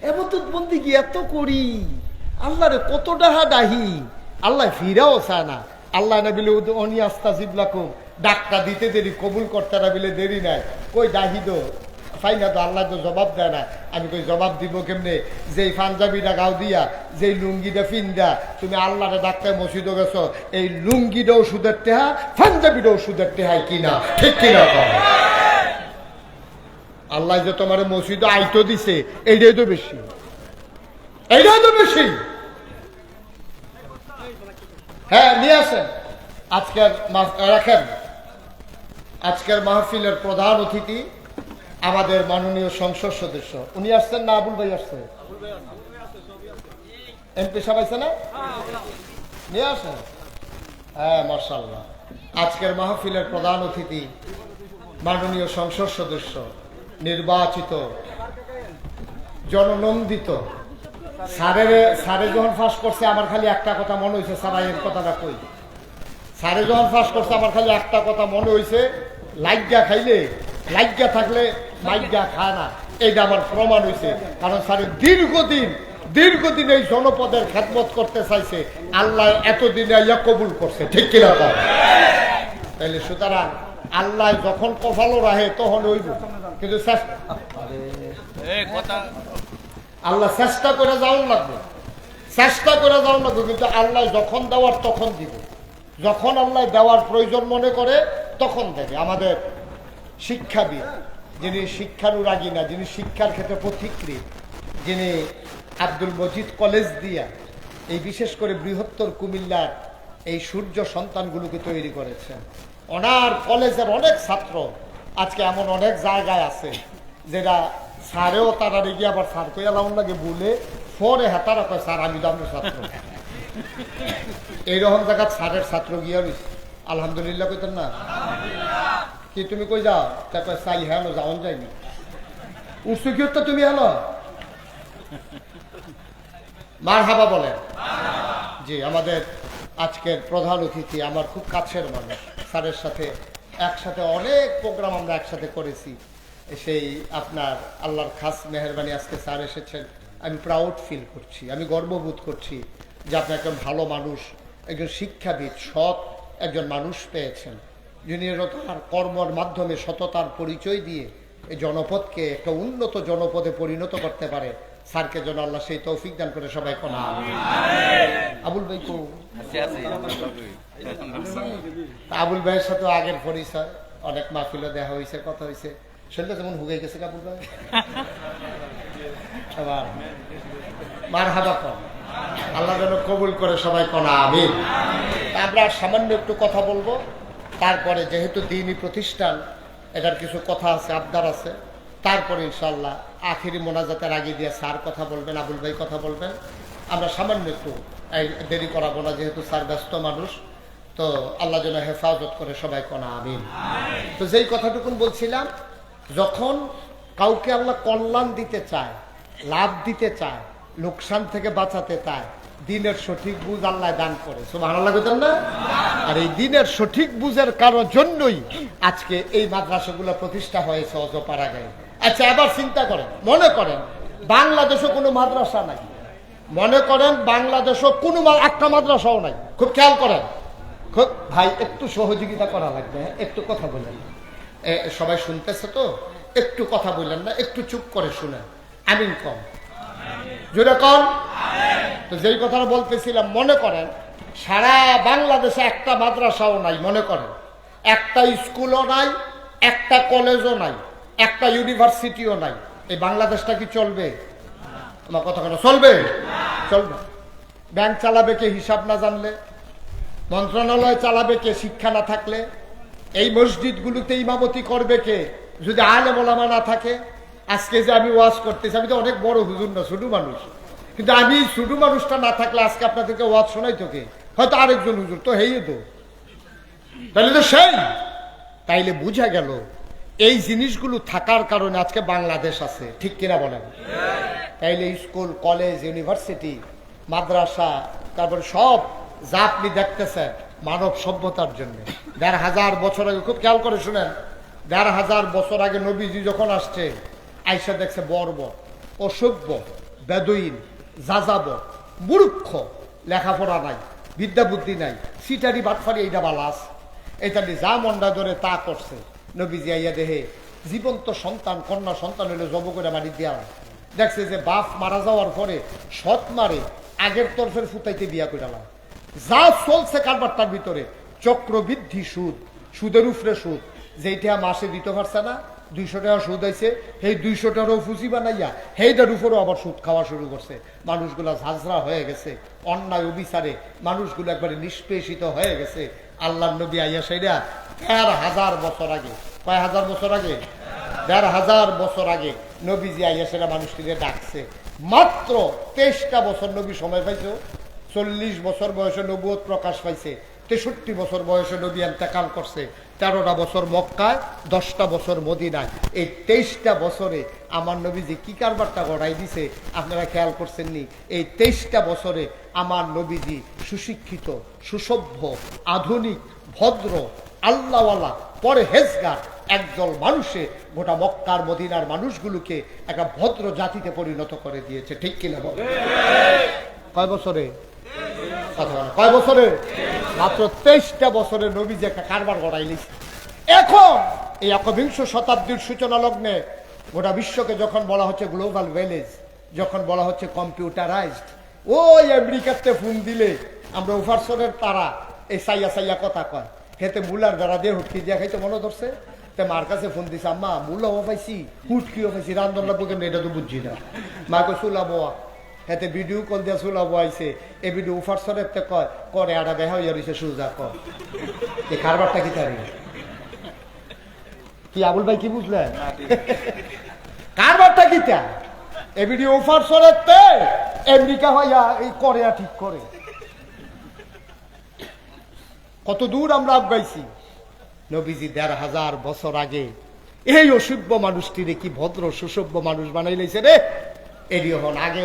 এমন তো বন্দি কি এত করি, আল্লাহ রে কত ডাহা ডাহি, আল্লাহ ফিরাও চায় না। আল্লাহ না বিলে অনি আস্তা জিবলাকুম, ডাক্তার দিতে দেরি, কবুল করতে না বিলে দেরি নাই, কই ডাহি দো ফাই না তো, আল্লাহ তো জবাব দেয় না। আমি কই জবাব দিব কেমনে? যেই পাঞ্জাবিটা গাও দিয়া, যেই লুঙ্গিটা ফিন্দা তুমি আল্লাহরে ডাক্তার মসজিদও গেছো, এই লুঙ্গিটাও সুদের টেহা, পাঞ্জাবিটাও সুদের টেহাই কিনা, ঠিক কিনা? আল্লাহ যে তোমার মসজিদে আইতো দিছে, এইটাই তো বেশি, এইটাই তো বেশি। হ্যাঁ নিয়ে আসেন। আজকের রাখেন, আজকের মাহফিলের প্রধান অতিথি আমাদের মাননীয় সংসদ সদস্য, উনি আসছেন না? আবুল ভাই আসছে, এমপি সাহেব আইছে না? নিয়ে আসেন। হ্যাঁ মাশাআল্লাহ। আজকের মাহফিলের প্রধান অতিথি মাননীয় সংসদ সদস্য, নির্বাচিত, জননন্দিত। সারে যখন ফাঁস করছে আমার খালি একটা কথা মনে হয়েছে, সারাইয়ের কথাটা কই। সারে যখন ফাঁস করছে আমার খালি একটা কথা মনে হয়েছে, লাইগা খাইলে, লাইগা থাকলে মাইগা খায় না, এইটা আমার প্রমাণ হয়েছে। কারণ স্যার দীর্ঘদিন এই জনপদের খেদমত করতে চাইছে, আল্লাহ এতদিনে ইয়া কবুল করছে, ঠিক কিনা? তাইলে সুতরাং আল্লাহ যখন কপালও রাহে তখন হইব, কিন্তু আল্লাহ চেষ্টা করে যাওয়ার লাগবে, চেষ্টা করে যাওয়ার লাগবে, কিন্তু আল্লাহ যখন দেওয়ার তখন দিব, যখন আল্লাহ দেওয়ার প্রয়োজন মনে করে তখন দেবে। আমাদের শিক্ষাবিদ, যিনি শিক্ষানুরাগী না, যিনি শিক্ষার ক্ষেত্রে পথিকৃৎ, যিনি আব্দুল মজিদ কলেজ দিয়া এই বিশেষ করে বৃহত্তর কুমিল্লার এই সূর্য সন্তানগুলোকে তৈরি করেছেন। ওনার কলেজের অনেক ছাত্র আজকে এমন অনেক জায়গায় আছে যেটা স্যারেও তারা রেগে আবার স্যার কইয়া লাউন লাগে বলে ফরে হাতারা কয় স্যার আমি তো আপনার ছাত্র। এইরকম জায়গা স্যারের ছাত্র গিয়া রয়েছে, আলহামদুলিল্লাহ কইতেন না? কি তুমি কই যাও? তা কয় চাই হ্যাঁ যাওন যায়নি, উঠছো কি হতো তুমি হলো মার হাবা বলেন। জি, আমাদের আজকের প্রধান অতিথি আমার খুব কাছের মানুষ, স্যারের সাথে একসাথে অনেক প্রোগ্রাম আমরা একসাথে করেছি। সেই আপনার আল্লাহর খাস মেহরবানি আজকে স্যার এসেছেন, আমি প্রাউড ফিল করছি, আমি গর্ববোধ করছি যে আপনি একজন ভালো মানুষ, একজন শিক্ষাবিদ, সৎ একজন মানুষ পেয়েছেন, যিনি তার কর্মর মাধ্যমে সততার পরিচয় দিয়ে এই জনপদকে একটা উন্নত জনপদে পরিণত করতে পারে। স্যারকে যেন আল্লাহ সেই তৌফিক দান করে, সবাই কোন আমিন। আবুল ভাই কো? আবুল ভাইয়ের সাথে আগের পরিচয়, অনেক মাহফিলও দেখা হয়েছে, কথা হয়েছে, শরীরটা যেমন হুগাই গেছে আবুল ভাই। সবার মারহাবা কর, আল্লাহ যেন কবুল করে, সবাই কোন আমিন। আমরা সামান্য একটু কথা বলবো, তারপরে যেহেতু দ্বীনি প্রতিষ্ঠান এটার কিছু কথা আছে, আবদার আছে, তারপরে ইনশাআল্লাহ আখিরি মোনাজাতের আগে দিয়ে স্যার কথা বলবেন, আবুল ভাই কথা বলবেন। আমরা সামান্য একটু দেরি করাবো না, যেহেতু স্যার ব্যস্ত মানুষ, তো আল্লাহ যেন হেফাজত করে, সবাই কোন আমিন। তো যেই কথাটুকুন বলছিলাম, যখন কাউকে আল্লাহ কল্যাণ দিতে চায়, লাভ দিতে চায়, লোকসান থেকে বাঁচাতে চায়, দিনের সঠিক বুঝ আল্লাহ দান করে, সুবহানাল্লাহ বলেন না? আর এই দিনের সঠিক বুঝের কারণ জন্যই আজকে এই মাদ্রাসাগুলো প্রতিষ্ঠা হয়েছে অজপাড়াগাঁয়ে। আচ্ছা, এবার চিন্তা করেন, মনে করেন বাংলাদেশে কোনো মাদ্রাসা নাই, মনে করেন বাংলাদেশে কোনো একটা মাদ্রাসাও নাই, খুব খেয়াল করেন, খুব ভাই একটু সহযোগিতা করা লাগবে, একটু কথা বলেন, সবাই শুনতেছে তো, একটু কথা বললেন না, একটু চুপ করে শুনেন, আমিন কম জোরে কম। তো যেই কথাটা বলতেছিলাম, মনে করেন সারা বাংলাদেশে একটা মাদ্রাসাও নাই, মনে করেন একটা স্কুলও নাই, একটা কলেজও নাই, একটা ইউনিভার্সিটিও নাই, এই বাংলাদেশটা কি চলবে? তোমার কথা কেন চলবে? চলবে। ব্যাংক চালাবে কে হিসাব না জানলে? মন্ত্রণালয় চালাবে কে শিক্ষা না থাকলে? এই মসজিদগুলোতে ইমামতি করবে কে যদি আলেম ওলামা না থাকে? আজকে যে আমি ওয়াজ করতেছি, আমি তো অনেক বড় হুজুর না, ছোট মানুষ, কিন্তু আমি ছোট মানুষটা না থাকলে আজকে আপনাদেরকে ওয়াজ শোনাই তোকে, হয়তো আরেকজন হুজুর তো হেই তো, তাহলে তো সেই, তাইলে বুঝা গেল এই জিনিসগুলো থাকার কারণে আজকে বাংলাদেশ আছে, ঠিক কিনা বলেন? তাইলে স্কুল, কলেজ, ইউনিভার্সিটি, মাদ্রাসা, তারপরে সব যা আপনি দেখতেছেন মানব সভ্যতার জন্য। ১৫০০ বছর আগে, খুব খেয়াল করে শুনেন, ১৫০০ বছর আগে নবীজি যখন আসছে, আইসা দেখছে বর্বর, অসভ্য, বেদুইন, যাযাব, মূর্খ, লেখাপড়া নাই, বিদ্যা বুদ্ধি নাই, সিটারি বাটফারি, এইটা বালাস, এটা যা মন্ডা ধরে তা করছে। নবীজি আইয়া দেহে জীবন্ত সন্তান, কন্যা সন্তান হইলে জব করে মারি দেওয়া, দেখছে যে বাপ মারা যাওয়ার পরে সৎ মারে আগের তরফের ফুতাইতে বিয়া করালাম। যা চলছে কারবারটার ভিতরে, চক্রবৃদ্ধি সুদ, সুদের উপরে সুদ, যেইটা মাসে দিতে পারছে না, ২০০ টাকা সুদ হয়েছে, সেই ২০০ টাকারও ফুচি বানাইয়া সেইটার উপরেও আবার সুদ খাওয়া শুরু করছে। মানুষগুলা ঝাঁঝরা হয়ে গেছে, অন্যায় অবিচারে মানুষগুলো একবারে নিষ্পেষিত হয়ে গেছে। আল্লাহ নবী আইয়া সেইরা ১,৫০০ বছর আগে, কয় হাজার বছর আগে? ১,৫০০ বছর আগে নবীজি আইয়া সেরা মানুষটিকে ডাকছে। মাত্র ২৩টা বছর নবী সময় পাইছে, ৪০ বছর বয়সে নবুয়ত প্রকাশ পাইছে, ৬৩ বছর বয়সে নবী ইন্তেকাল করছে, ১৩টা বছর মক্কায়, 10টা বছর মদিনায়। এই ২৩টা বছরে আমার নবীজি কি কারবারটা গড়াই দিছে আপনারা খেয়াল করছেননি? এই ২৩টা বছরে আমার নবীজি সুশিক্ষিত, সুসভ্য, আধুনিক, ভদ্র, আল্লাহওয়ালা, পরহেজগার একদল মানুষে গোটা মক্কার মদিনার মানুষগুলোকে একটা ভদ্র জাতিতে পরিণত করে দিয়েছে, ঠিক কিনা বল? কয় বছরে? কয় বছরে? মাত্র ২৩টা বছরে নবীজি একটা কারবার গড়াই নিছে। এখন এই একবিংশ শতাব্দীর সূচনা লগ্নে গোটা বিশ্বকে যখন বলা হচ্ছে গ্লোবাল ভিলেজ, যখন বলা হচ্ছে কম্পিউটারাইজড, ওই আমেরিকাতে ফোন দিলে আমরা উফারসনের তারা এই সাইয়া সাইয়া কথা কয়, খেতে মুলার যারা দিয়ে হুটকি দিয়া খাইতে মনে ধরছে, তে মার কাছে ফোন দিছে, আম্মা মুলাও পাইছি, হুটকিও পাইছি, রান্ধনটা বুঝেন এটা তো বুঝছি না। মা কই চুলাবো, এতে ভিডিও কল দিয়া চুলাবো আইছে, এই ভিডিও উফারসনের তে কয় করে আটা দেখা হইয়া রয়েছে সুজা কয়, এই কারবারটা কি তারি? কি আবুল ভাই কি বুঝলেন? কারবারটা কি তা? এই ভিডিও উফারসনের তে আমেরিকা হইয়া এই কোরিয়া ঠিক করে। কত দূর আমরা আগাইছি। নবীজি ১,৫০০ বছর আগে এই অসভ্য মানুষটিরে কি ভদ্র সুসভ্য মানুষ বানাই লাইছে রে। এরিও হন আগে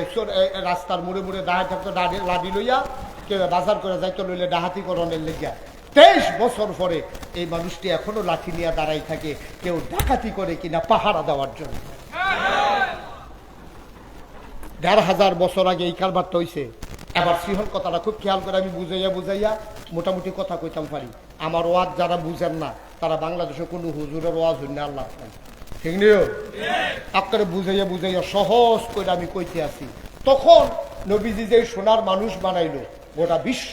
রাস্তার মুড়ে মুড়ে দাঁড়ায় থাকতো, লাডি লইয়া কেউ বাজার করে যাইতো, লইলে ডাহাতি করণের লেগিয়া। ২৩ বছর পরে এই মানুষটি এখনো লাঠি নিয়ে দাঁড়াই থাকে, কেউ ডাকাতি করে কিনা পাহারা দেওয়ার জন্য। ১,৫০০ বছর আগে এই কারবারটা হইছে। এবার সিহন কথাটা খুব খেয়াল করে আমি বুঝাইয়া মোটামুটি কথা কইতাম পারি। আমার ওয়াজ যারা বুঝেন না তারা বাংলাদেশে কোনো হুজুরের ওয়াজ হইনা আল্লাহ নাই, ঠিক নিও আকারে বুঝাইয়া বুঝাইয়া সহজ করে আমি কইতে আসি। তখন নবীজি যে সোনার মানুষ বানাইলো, গোটা বিশ্ব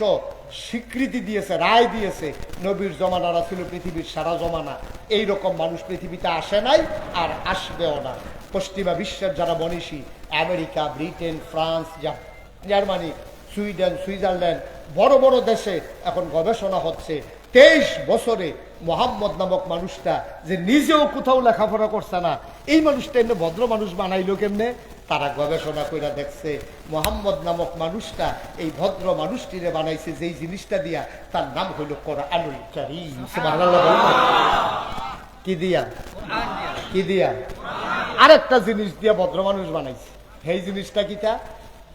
স্বীকৃতি দিয়েছে, রায় দিয়েছে, নবীর জমানারা ছিল পৃথিবীর সারা জমানা। এইরকম মানুষ পৃথিবীতে আসে নাই আর আসবেও না। পশ্চিমা বিশ্বের যারা মনীষী, America, Britain, France, Germany, Sweden, Switzerland, বড় বড় দেশে এখন গবেষণা হচ্ছে 23 বছরে মোহাম্মদ নামক মানুষটা যে নিজেও কোথাও লেখাপড়া করছে না, এই মানুষটা এমনি ভদ্র মানুষ বানাইলো কেমনে? তারা গবেষণা করে দেখছে মোহাম্মদ নামক মানুষটা এই ভদ্র মানুষটিরে বানাইছে যেই জিনিসটা দিয়া, তার নাম হইল কোরআনুল কারীম। সুবহানাল্লাহ। কি দিয়া? কি দিয়া? আরেকটা জিনিস দিয়া ভদ্র মানুষ বানাইছে। সেই জিনিসটা কিটা?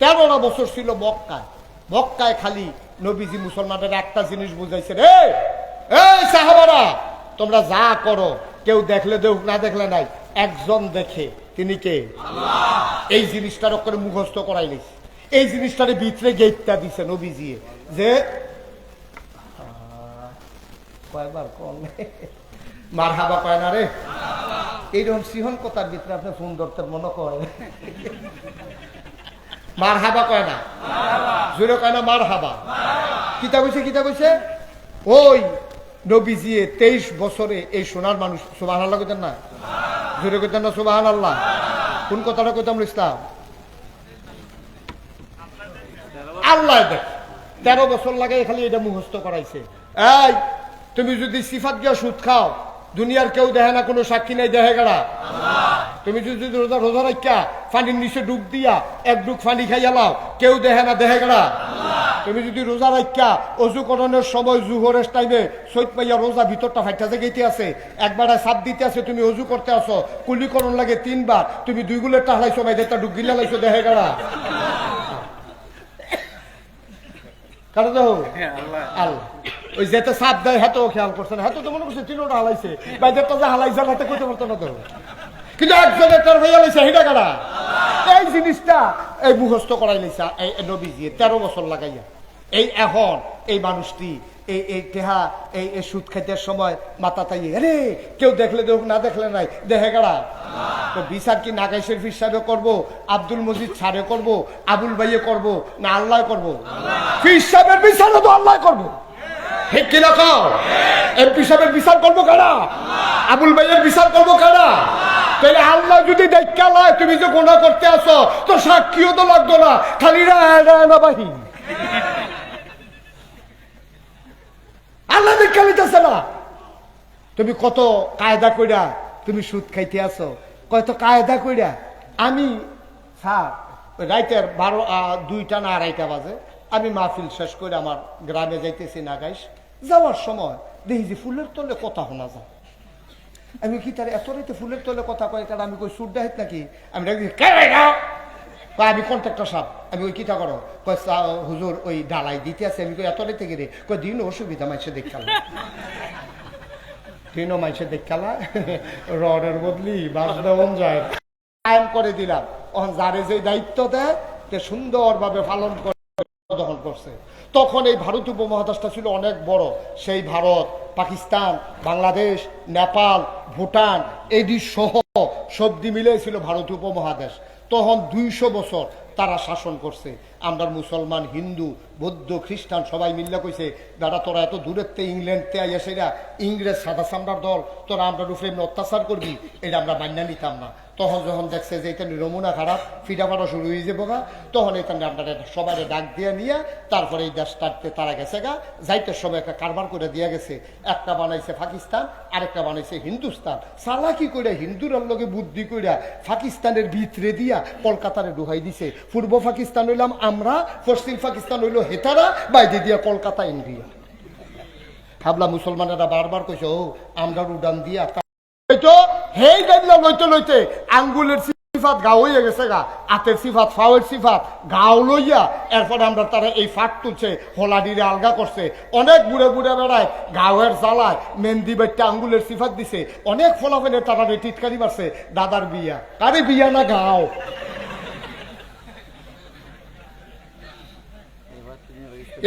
13টা বছর ছিল মক্কায়। মক্কায় খালি নবীজি মুসলমানদের একটা জিনিস বুঝাইছে, রে এই সাহাবারা তোমরা যা করো কেউ দেখলে দেখ, না দেখলে নাই, একজন দেখে, তিনি কে? আল্লাহ। এই জিনিসটার করে মুখস্থ করাই নিছে। এই জিনিসটার ভিতরে গেটটা দিছে নবীজি, যে কয়বার কোন মারহাবা কয় না রে, এইরকম সিহন কথার ভিতরে আপনি ফোন ধরতে মনে করেন মারহাবা কয় না, জোরে কয় না মারহাবা। কিতা কইছে? কিতা কইছে? ওই নবীজি 23 বছরে এই সোনার মানুষ, সুবহানাল্লাহ কইতেন না? জোরে কইতেন না সুবহানাল্লাহ? কোন কথাটা কইতাম ইসলাম? আল্লাহ দেখ 13 বছর লাগে খালি এটা মুখস্থ করাইছে। এই তুমি যদি সিফাত গিয়া সুদ খাও, দুনিয়ার কেউ দেখে না, কোনো সাক্ষী নাই, দেখে গেড়া? তুমি যদি রোজা রাখা পানির নিচে ডুব দিয়া এক ডুব পানি খাইয়া লাও, কেউ দেখে না, দেখে গেড়া? তুমি যদি রোজা রাখা অজু করণের সময় জুহরের টাইমে সৈত মাইয়া রোজা ভিতরটা ফাইটা গেইতে আছে, একবার সাপ দিতে আছে, তুমি অজু করতে আসো, কুলিকরণ লাগে 3 বার, তুমি 2 গুলের টাহলাইছো, মাইদেরটা ডুব গিলা লাইছো, দেখে গেড়া? কারো দেখো আল্লাহ ওই যেতে সাপ দেয় হাতেও খেয়াল করছে না, হাতে তো মনে করছে 3টা হালাইছে, বাইদেরটা যে হালাইছে হাতে কইতে পারতো না তো, কিন্তু একজনের তার ভাইয়া লাইছে, হিডা কারা? এই জিনিসটা এই মুখস্থ করাই লাইছে এই নবীজি 13 বছর লাগাইয়া। এই এখন এই মানুষটি এই টেহা এই সুদ খাইতে সময় মাথা তাইয়ে, আরে কেউ দেখলে দেখ, না দেখলে নাই, দেখে গেড়া? তো বিচার কি নাগাইশের ফির সাহেব করবো, আব্দুল মজিদ সারে করবো, আবুল ভাইয়ে করবো, না আল্লাহ করবো? ফির সাহেবের বিচারও তো আল্লাহ করবো, ঠিক কিনা কও? এমপি সাহেবের বিচার করবো কারা? আবুল ভাইয়ের বিচার করবো কারা? তাহলে আল্লাহ যদি দেখা লয় তুমি যে গুনাহ করতে আসো, তো সাক্ষীও তো লাগতো না, খালি না বাহি আল্লাহ দেখা লিতেছে না। তুমি কত কায়দা কইরা তুমি সুদ খাইতে আসো, কত কায়দা কইরা। আমি স্যার রাইতের 2টা না 2:30 বাজে আমি মাহফিল শেষ করে আমার গ্রামে যাইতেছি নাগাইশ, যাওয়ার সময় দেখি যে ফুলের তলে কথা শোনা যায়। আমি কি তার এত রাইতে ফুলের তলে কথা কয়, কারণ আমি কই সুর ডাহিত নাকি? আমি আমি কন্ট্রাক্টর সাহেব, আমি ওই কিতা করো? কয় হুজুর ওই ডালাই দিতে আছে। আমি কই এত রাইতে গেলে? কয় দিন অসুবিধা, মাইসে দেখাল দিনও মাইসে দেখালা রডের বদলি বাস দেওয়ান যায়, কায়েম করে দিলাম। যারে যে দায়িত্ব দেয় সুন্দরভাবে পালন করে দখল করছে। তখন এই ভারত উপমহাদেশটা ছিল অনেক বড়। সেই ভারত, পাকিস্তান, বাংলাদেশ, নেপাল, ভুটান এদি সহ সবদি মিলে ছিল ভারত উপমহাদেশ। তখন 200 বছর তারা শাসন করছে। আমরা মুসলমান, হিন্দু, বৌদ্ধ, খ্রিস্টান সবাই মিল্লা কইছে, দাদা তোরা এত দূরের তে ইংল্যান্ডতে আইয়াছেরা, ইংরেজ সাদা চামড়ার দল, তোরা আমরা রূপে অত্যাচার করবি, এটা আমরা মান্য নিতাম না। তখন যখন দেখছে যে এটা নমুনা খারাপ, ফিডাফাটা শুরু হয়ে যাবো গা, তখন এখানে আপনারা সবাই ডাক দিয়ে নিয়ে তারপরে এই দেশটাতে তারা গেছে গা, যাইতে সময় একটা কারবার করে দিয়ে গেছে। একটা বানাইছে পাকিস্তান, আরেকটা বানাইছে হিন্দুস্তান। চালাকি করে হিন্দুর লগে বুদ্ধি কইরা পাকিস্তানের ভিতরে দিয়া কলকাতারে ঢুকাই দিছে। পূর্ব পাকিস্তান হইলাম আমরা, পশ্চিম পাকিস্তান হইল হেতারা, বাইরে দিয়া কলকাতা ইন্ডিয়া। ভাবলা মুসলমানেরা বারবার কইছে, ও আমরা উডান দিয়া হেই লইতে লইতে আঙ্গুলের সিফাত গাও হয়ে গেছে গা, হাতের সিফাত, ফাওয়ের সিফাত গাও লইয়া এরপরে আমরা তারা এই ফাট তুলছে, হোলাডিরে আলগা করছে। অনেক বুড়ে বুড়ে বেড়ায় গাওয়ের জ্বালায় মেহেন্দি বাইটটা আঙ্গুলের সিফাত দিছে। অনেক ফলাফলের তারা টিটকারি মারছে, দাদার বিয়া, কারে বিয়া না গাও।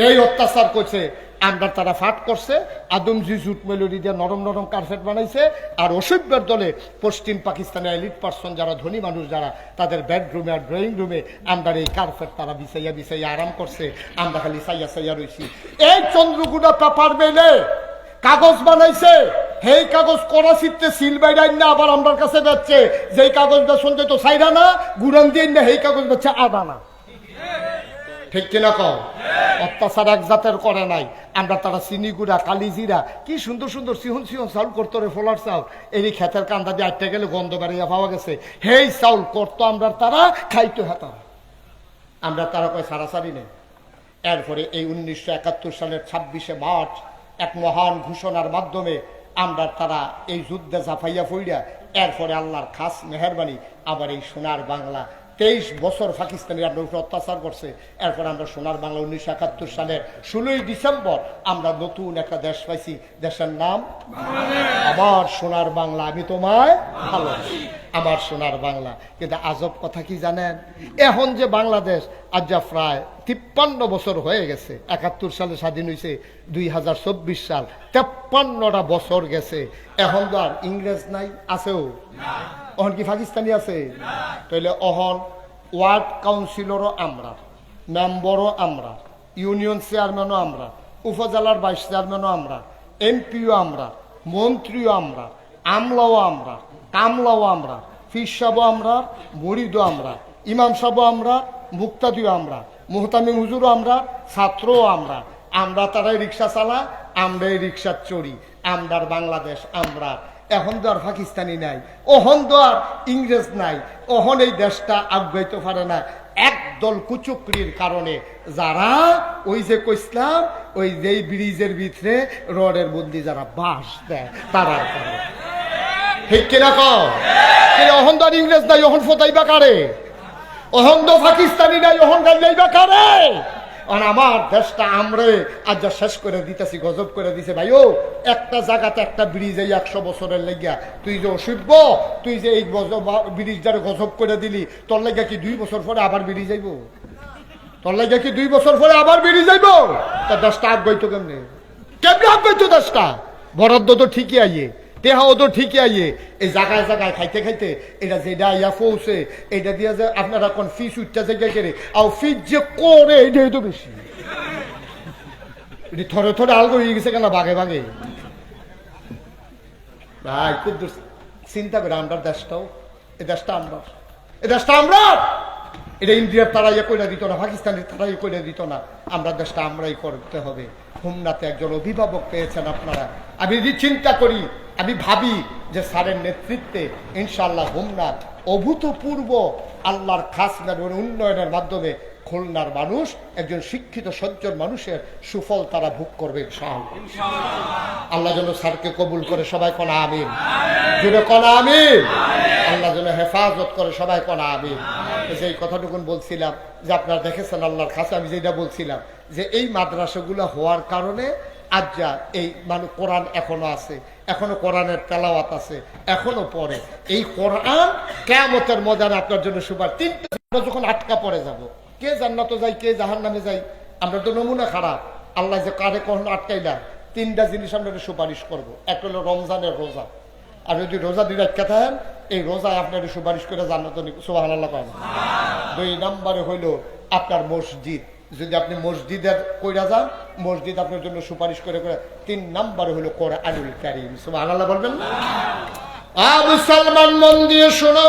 এই অত্যাচার করছে। আমরা তারা ফাট করছে, আদমজি জুট মেলোডি দিয়ে নরম নরম কার্পেট বানাইছে। আর অসভ্যের দলে পশ্চিম পাকিস্তানের এলিট পার্সন যারা, ধনী মানুষ যারা, তাদের বেডরুমে আর ড্রয়িং রুমে আমরা এই কার্পেট তারা বিছাইয়া বিছাইয়া আরাম করছে, আমরা খালি সাইয়া সাইয়া রয়েছি। এই চন্দ্রগুড়া পেপার মেলে কাগজ বানাইছে, সেই কাগজ করাচিতে সিল বাইরাই না আবার আমার কাছে বেচছে। যেই কাগজ বেচন তো সাইরা না, গুড়ান দিয়ে না, সেই কাগজ বেচছে আদানা। ঠিক কিনা কও? অত্যাচার এক জাতের করে নাই। আমরা তারা চিনিগুড়া, কালিজিরা, কি সুন্দর সুন্দর সিহন সিহন চাউল করতো রে, ফোলার চাউল, এই ক্ষেতের কান্দা দিয়ে আটটা গেলে গন্ধ বেড়িয়ে পাওয়া গেছে, সেই চাউল করতো আমরা তারা, খাইতো হেতাম আমরা তারা, কয় সারাসারি নেই। এরপরে এই 1971 সালের 26শে মার্চ এক মহান ঘোষণার মাধ্যমে আমরা তারা এই যুদ্ধে ঝাঁপাইয়া পড়িয়া, এরপরে আল্লাহর খাস মেহরবানি আবার এই সোনার বাংলা 23 বছর পাকিস্তানিরা আমরা উপরে অত্যাচার করছে। এরপর আমরা সোনার বাংলা 1971 সালের 16ই ডিসেম্বর আমরা নতুন একটা দেশ পাইছি, দেশের নাম আমার সোনার বাংলা। আমি তোমায় ভালোবাসি, আমার সোনার বাংলা। কিন্তু আজব কথা কি জানেন, এখন যে বাংলাদেশ আজ যা প্রায় 53 বছর হয়ে গেছে, 71 সালে স্বাধীন হয়েছে, 2024 সাল, 53টা বছর গেছে। এখন তো আর ইংরেজ নাই, আছেও? অহন কি পাকিস্তানি আছে? তাহলে অহন ওয়ার্ড কাউন্সিলরও আমরা, মেম্বারও আমরা, ইউনিয়ন চেয়ারম্যানও আমরা, উপজেলার ভাইস চেয়ারম্যানও আমরা, এমপিও আমরা, মন্ত্রীও আমরা, আমলাও আমরা, কামলাও আমরা, ফির সাহেবও আমরা, মুরিদও আমরা, ইমাম সাহেবও আমরা, মুক্তাদিও আমরা, মুহতামিম হুজুরও আমরা, ছাত্রও আমরা। আমরা তারাই রিক্সা চালা, আমরাই রিক্সা চড়ি, আমরার বাংলাদেশ আমরা। এখন তো আর পাকিস্তানি নাই, ওহন তো আর ইংরেজ নাই, ওহন এই দেশটা আগাইতে পারে না একদল কুচুকরির কারণে, যারা ওই যে কইসলাম ওই যে ব্রিজের ভিতরে রডের বন্দি যারা বাস দেয়, তারা ঠিক কিনা কও? ওহন তো আর ইংরেজ নাই, ওহন ফোটাইবা কারে? ওহন তো পাকিস্তানি নাই, ওহন গাইবা কারে? আর আমার দেশটা আমরে আজ যা শেষ করে দিতেছি, গজব করে দিছে ভাইও। একটা জায়গাতে একটা ব্রিজ এই 100 বছরের লেগিয়া, তুই যে অসভ্য, তুই যে এই ব্রিজটারে গজব করে দিলি, তোর লেগা কি 2 বছর পরে আবার বেরিয়ে যাইব? তোর লেগা কি 2 বছর পরে আবার বেরিয়ে যাইব? তার দেশটা আগাইতো কেমনে? কেমনে আগাইতো দেশটা? বরাদ্দ তো ঠিকই আইয়ে, তেহাও তো ঠিকই আইয়ে, এই জায়গায় জায়গায় খাইতে খাইতে এটা যেটা ইয়া পৌঁছে, এটা দিয়ে যে আপনারা কোন ফিস উঠতে জায়গায় করে, আর ফিস যে করে এটাই তো বেশি। এটি থরে থরে আলগো হয়ে গেছে কেন বাঘে বাঘে? ভাই খুব চিন্তা করে, আমরা দেশটাও, এই দেশটা আমরা, এই দেশটা আমরা, এটা ইন্ডিয়ার তারা ইয়ে করে দিত না, পাকিস্তানের তারা ইয়ে করে দিত না, আমরা দেশটা আমরাই করতে হবে। হোমনাতে একজন অভিভাবক পেয়েছেন আপনারা, আমি যদি চিন্তা করি, আমি ভাবি যে স্যারের নেতৃত্বে ইনশাআল্লাহ হোমনাথ অভূতপূর্ব আল্লাহর খাস উন্নয়নের মাধ্যমে খুলনার মানুষ একজন শিক্ষিত সজ্জন মানুষের সুফল তারা ভোগ করবে ইনশাআল্লাহ। আল্লাহ যেন স্যারকে কবুল করে, সবাই কোনা আমিন, জুড়ে কোনা আমিন। আল্লাহ যেন হেফাজত করে, সবাই কোনা আমিন। যে কথাটুকুন বলছিলাম যে আপনারা দেখেছেন আল্লাহর খাস, আমি যেটা বলছিলাম যে এই মাদ্রাসাগুলো হওয়ার কারণে আজ যা এই মানে কোরআন এখনো আছে, এখনো কোরআনের তেলাওয়াত আছে, এখনো পড়ে। এই কোরআন কিয়ামতের ময়দানে আপনার জন্য সুপারিশ। 3টা যখন আটকা পড়ে যাব, কে জান্নাতে যাই কে জাহান্নামে যাই, আমরা তো নমুনা খারাপ। আল্লাহ যে কারে কখনো আটকাই না, 3টা জিনিস আমরা সুপারিশ করব। একটা হলো রমজানের রোজা, আর যদি রোজা দিয়ে রাখতে থাকেন, এই রোজায় আপনার সুপারিশ করে জান্নাতে সুবহানাল্লাহ করেন। 2 নম্বরে হইল আপনার মসজিদ, যদি আপনি মসজিদের কইরা যান, মসজিদ আপনার জন্য সুপারিশ করে করে। 3 নম্বরে হলো কোরআনুল কারীম, সুবহানাল্লাহ বলবেন না? মুসলমান মন দিয়ে শোনো,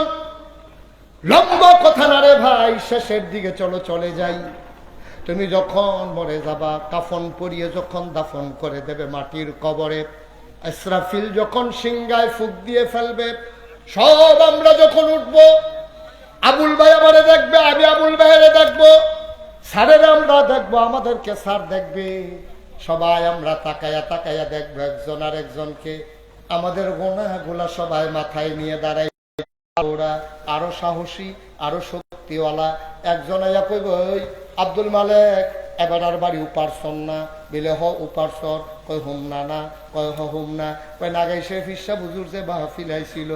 লম্বা কথা না রে ভাই, শেষের দিকে চলো চলে যাই। তুমি যখন মরে যাবা, কাফন পরিয়ে যখন দাফন করে দেবে মাটির কবরে, ইসরাফিল যখন সিংহায় ফুঁক দিয়ে ফেলবে, সব আমরা যখন উঠবো, আবুল ভাই আমারে দেখবে, আমি আবুল ভাইয়েরে দেখবো, স্যারের আমরা দেখবো, আমাদেরকে স্যার দেখবে, সবাই আমরা তাকায়া তাকায়া দেখবো একজন আর একজনকে। আমাদের গোনাগুলা সবাই মাথায় নিয়ে দাঁড়াই, ওরা আরো সাহসী, আরো শক্তিওয়ালা। একজন আইয়া কইব, ওই আব্দুল মালেক এবার আর বাড়ি উপারসন না বিলে হ উপারসর কই হুম না না কয় হুম না কয় নাগাই সে ফিসা বুঝুর যে মাহফিল আইছিল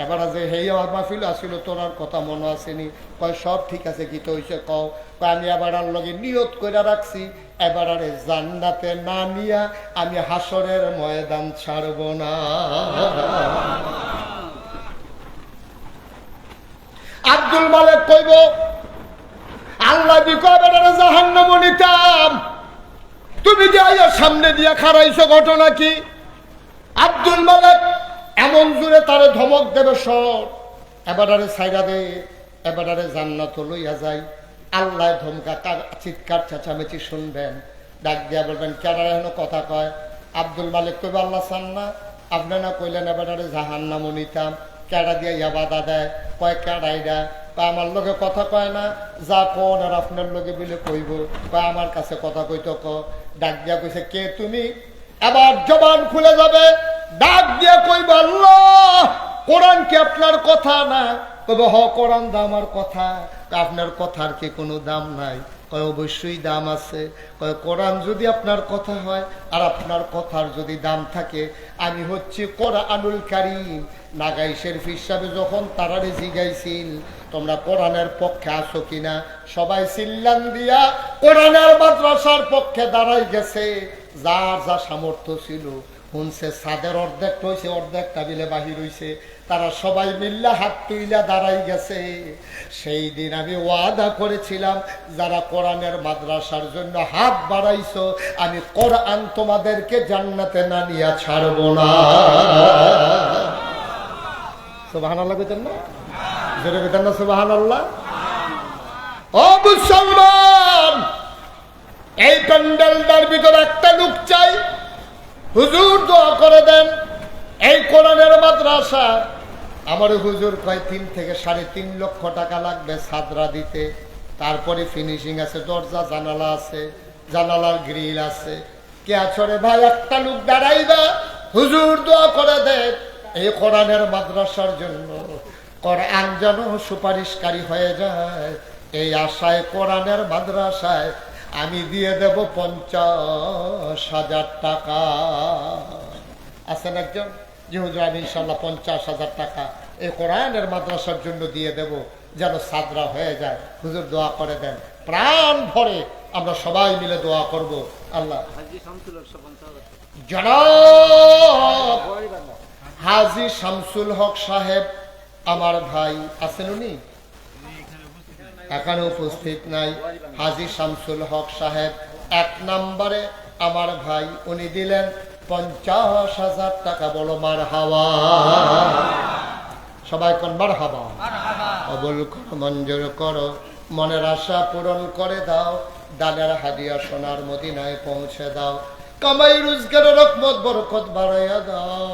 এবার যে হেই আমার মাহফিল আসছিল তোর আর কথা মনে আসেনি কয় সব ঠিক আছে কি তো হইছে কও কয় আমি এবার আর লগে নিয়ত করে রাখছি এবার আরে জান্নাতে না নিয়া আমি হাসরের ময়দান ছাড়ব না। আব্দুল মালিক কইব আল্লাহ বিকবের জাহান্নাম নিতাম তুমি যে আইয়া সামনে দিয়া খারাইছো ঘটনা কি? আব্দুল মালিক এমন জোরে তারে ধমক দেবে সর এবারে সাইরা দে এবারে জান্নাত লইয়া যাই। আল্লাহ ধমকা তার চিৎকার চেঁচামেচি শুনবেন ডাক দিয়া বলবেন কেন এখনো কথা কয়? আব্দুল মালিক কইবে আল্লাহ চান না আপনি না কইলেন এবারে জাহান্নাম নিতাম কেডা দিয়া ইয়া বাধা দেয় কয় কেডাইরা তা আমার লোকে কথা কয় না যা কোন আর আপনার লোকে বলে কইব কয় আমার কাছে কথা কইতো ক ডাক দিয়া কইছে কে তুমি? এবার জবান খুলে যাবে ডাক দিয়া কইব আল্লাহ কোরআন কি আপনার কথা না? কইবে হ কোরআন দা আমার কথা। আপনার কথার কি কোনো দাম নাই? কয় অবশ্যই দাম আছে। কয় কোরআন যদি আপনার কথা হয় আর আপনার কথার যদি দাম থাকে আমি হচ্ছি কোরআনুল কারীম। নাগাই শরীফ হিসাবে যখন তারারে জিগাইছিল তোমরা কোরআনের পক্ষে আসো কিনা সবাই চিল্লান দিয়া কোরআনের মাদ্রাসার পক্ষে দাঁড়াই গেছে। যার যা সামর্থ্য ছিল শুনছে সাদের অর্ধেক হয়েছে অর্ধেকটা বিলে বাহির হইছে তারা সবাই মিল্লা হাত তুইলা দাঁড়াই গেছে। সেই দিন আমি ওয়াদা করেছিলাম যারা কোরআনের মাদ্রাসার জন্য হাত বাড়াইছো আমি কোরআন তোমাদেরকে জান্নাতে না নিয়ে ছাড়ব না। সুবহানাল্লাহ কইতেন না? জোরে কইতেন না সুবহানাল্লাহ? ও মুসলমান এই প্যান্ডেলটার ভিতরে একটা লোক চাই হুজুর দোয়া করে দেন এই কোরআনের মাদ্রাসা আমার হুজুর কয় 3 থেকে 3.5 লক্ষ টাকা লাগবে ছাদরা দিতে তারপরে ফিনিশিং আছে দরজা জানালা আছে জানালার গ্রিল আছে কে আছরে ভাই একটা লোক দাঁড়াইবা হুজুর দোয়া করে দেন এই কোরআনের মাদ্রাসার জন্য কোরআন যেন সুপারিশকারী হয়ে যায় এই আশায় কোরআনের মাদ্রাসায় আমি দিয়ে দেব 50,000 টাকা। আছেন একজন যে হুজুর আমি ইনশাল্লাহ 50,000 টাকা এই কোরআনের মাদ্রাসার জন্য দিয়ে দেব যেন সাদরা হয়ে যায় হুজুর দোয়া করে দেন। প্রাণ ভরে আমরা সবাই মিলে দোয়া করব। আল্লাহ জনাব হাজী শামসুল হক সাহেব আমার ভাই আছেন উনি এখানে উপস্থিত নাই। হাজী শামসুল হক সাহেব 1 নম্বরে আমার ভাই উনি দিলেন 50,000 টাকা। বলো মারহাবা সবাই কোন মারহাবা কবুল করো মঞ্জুর করো মনের আশা পূরণ করে দাও দানের হাদিয়া সোনার মদিনায় পৌঁছে দাও কামাই রোজগারের রহমত বরকত বাড়াইয়া দাও।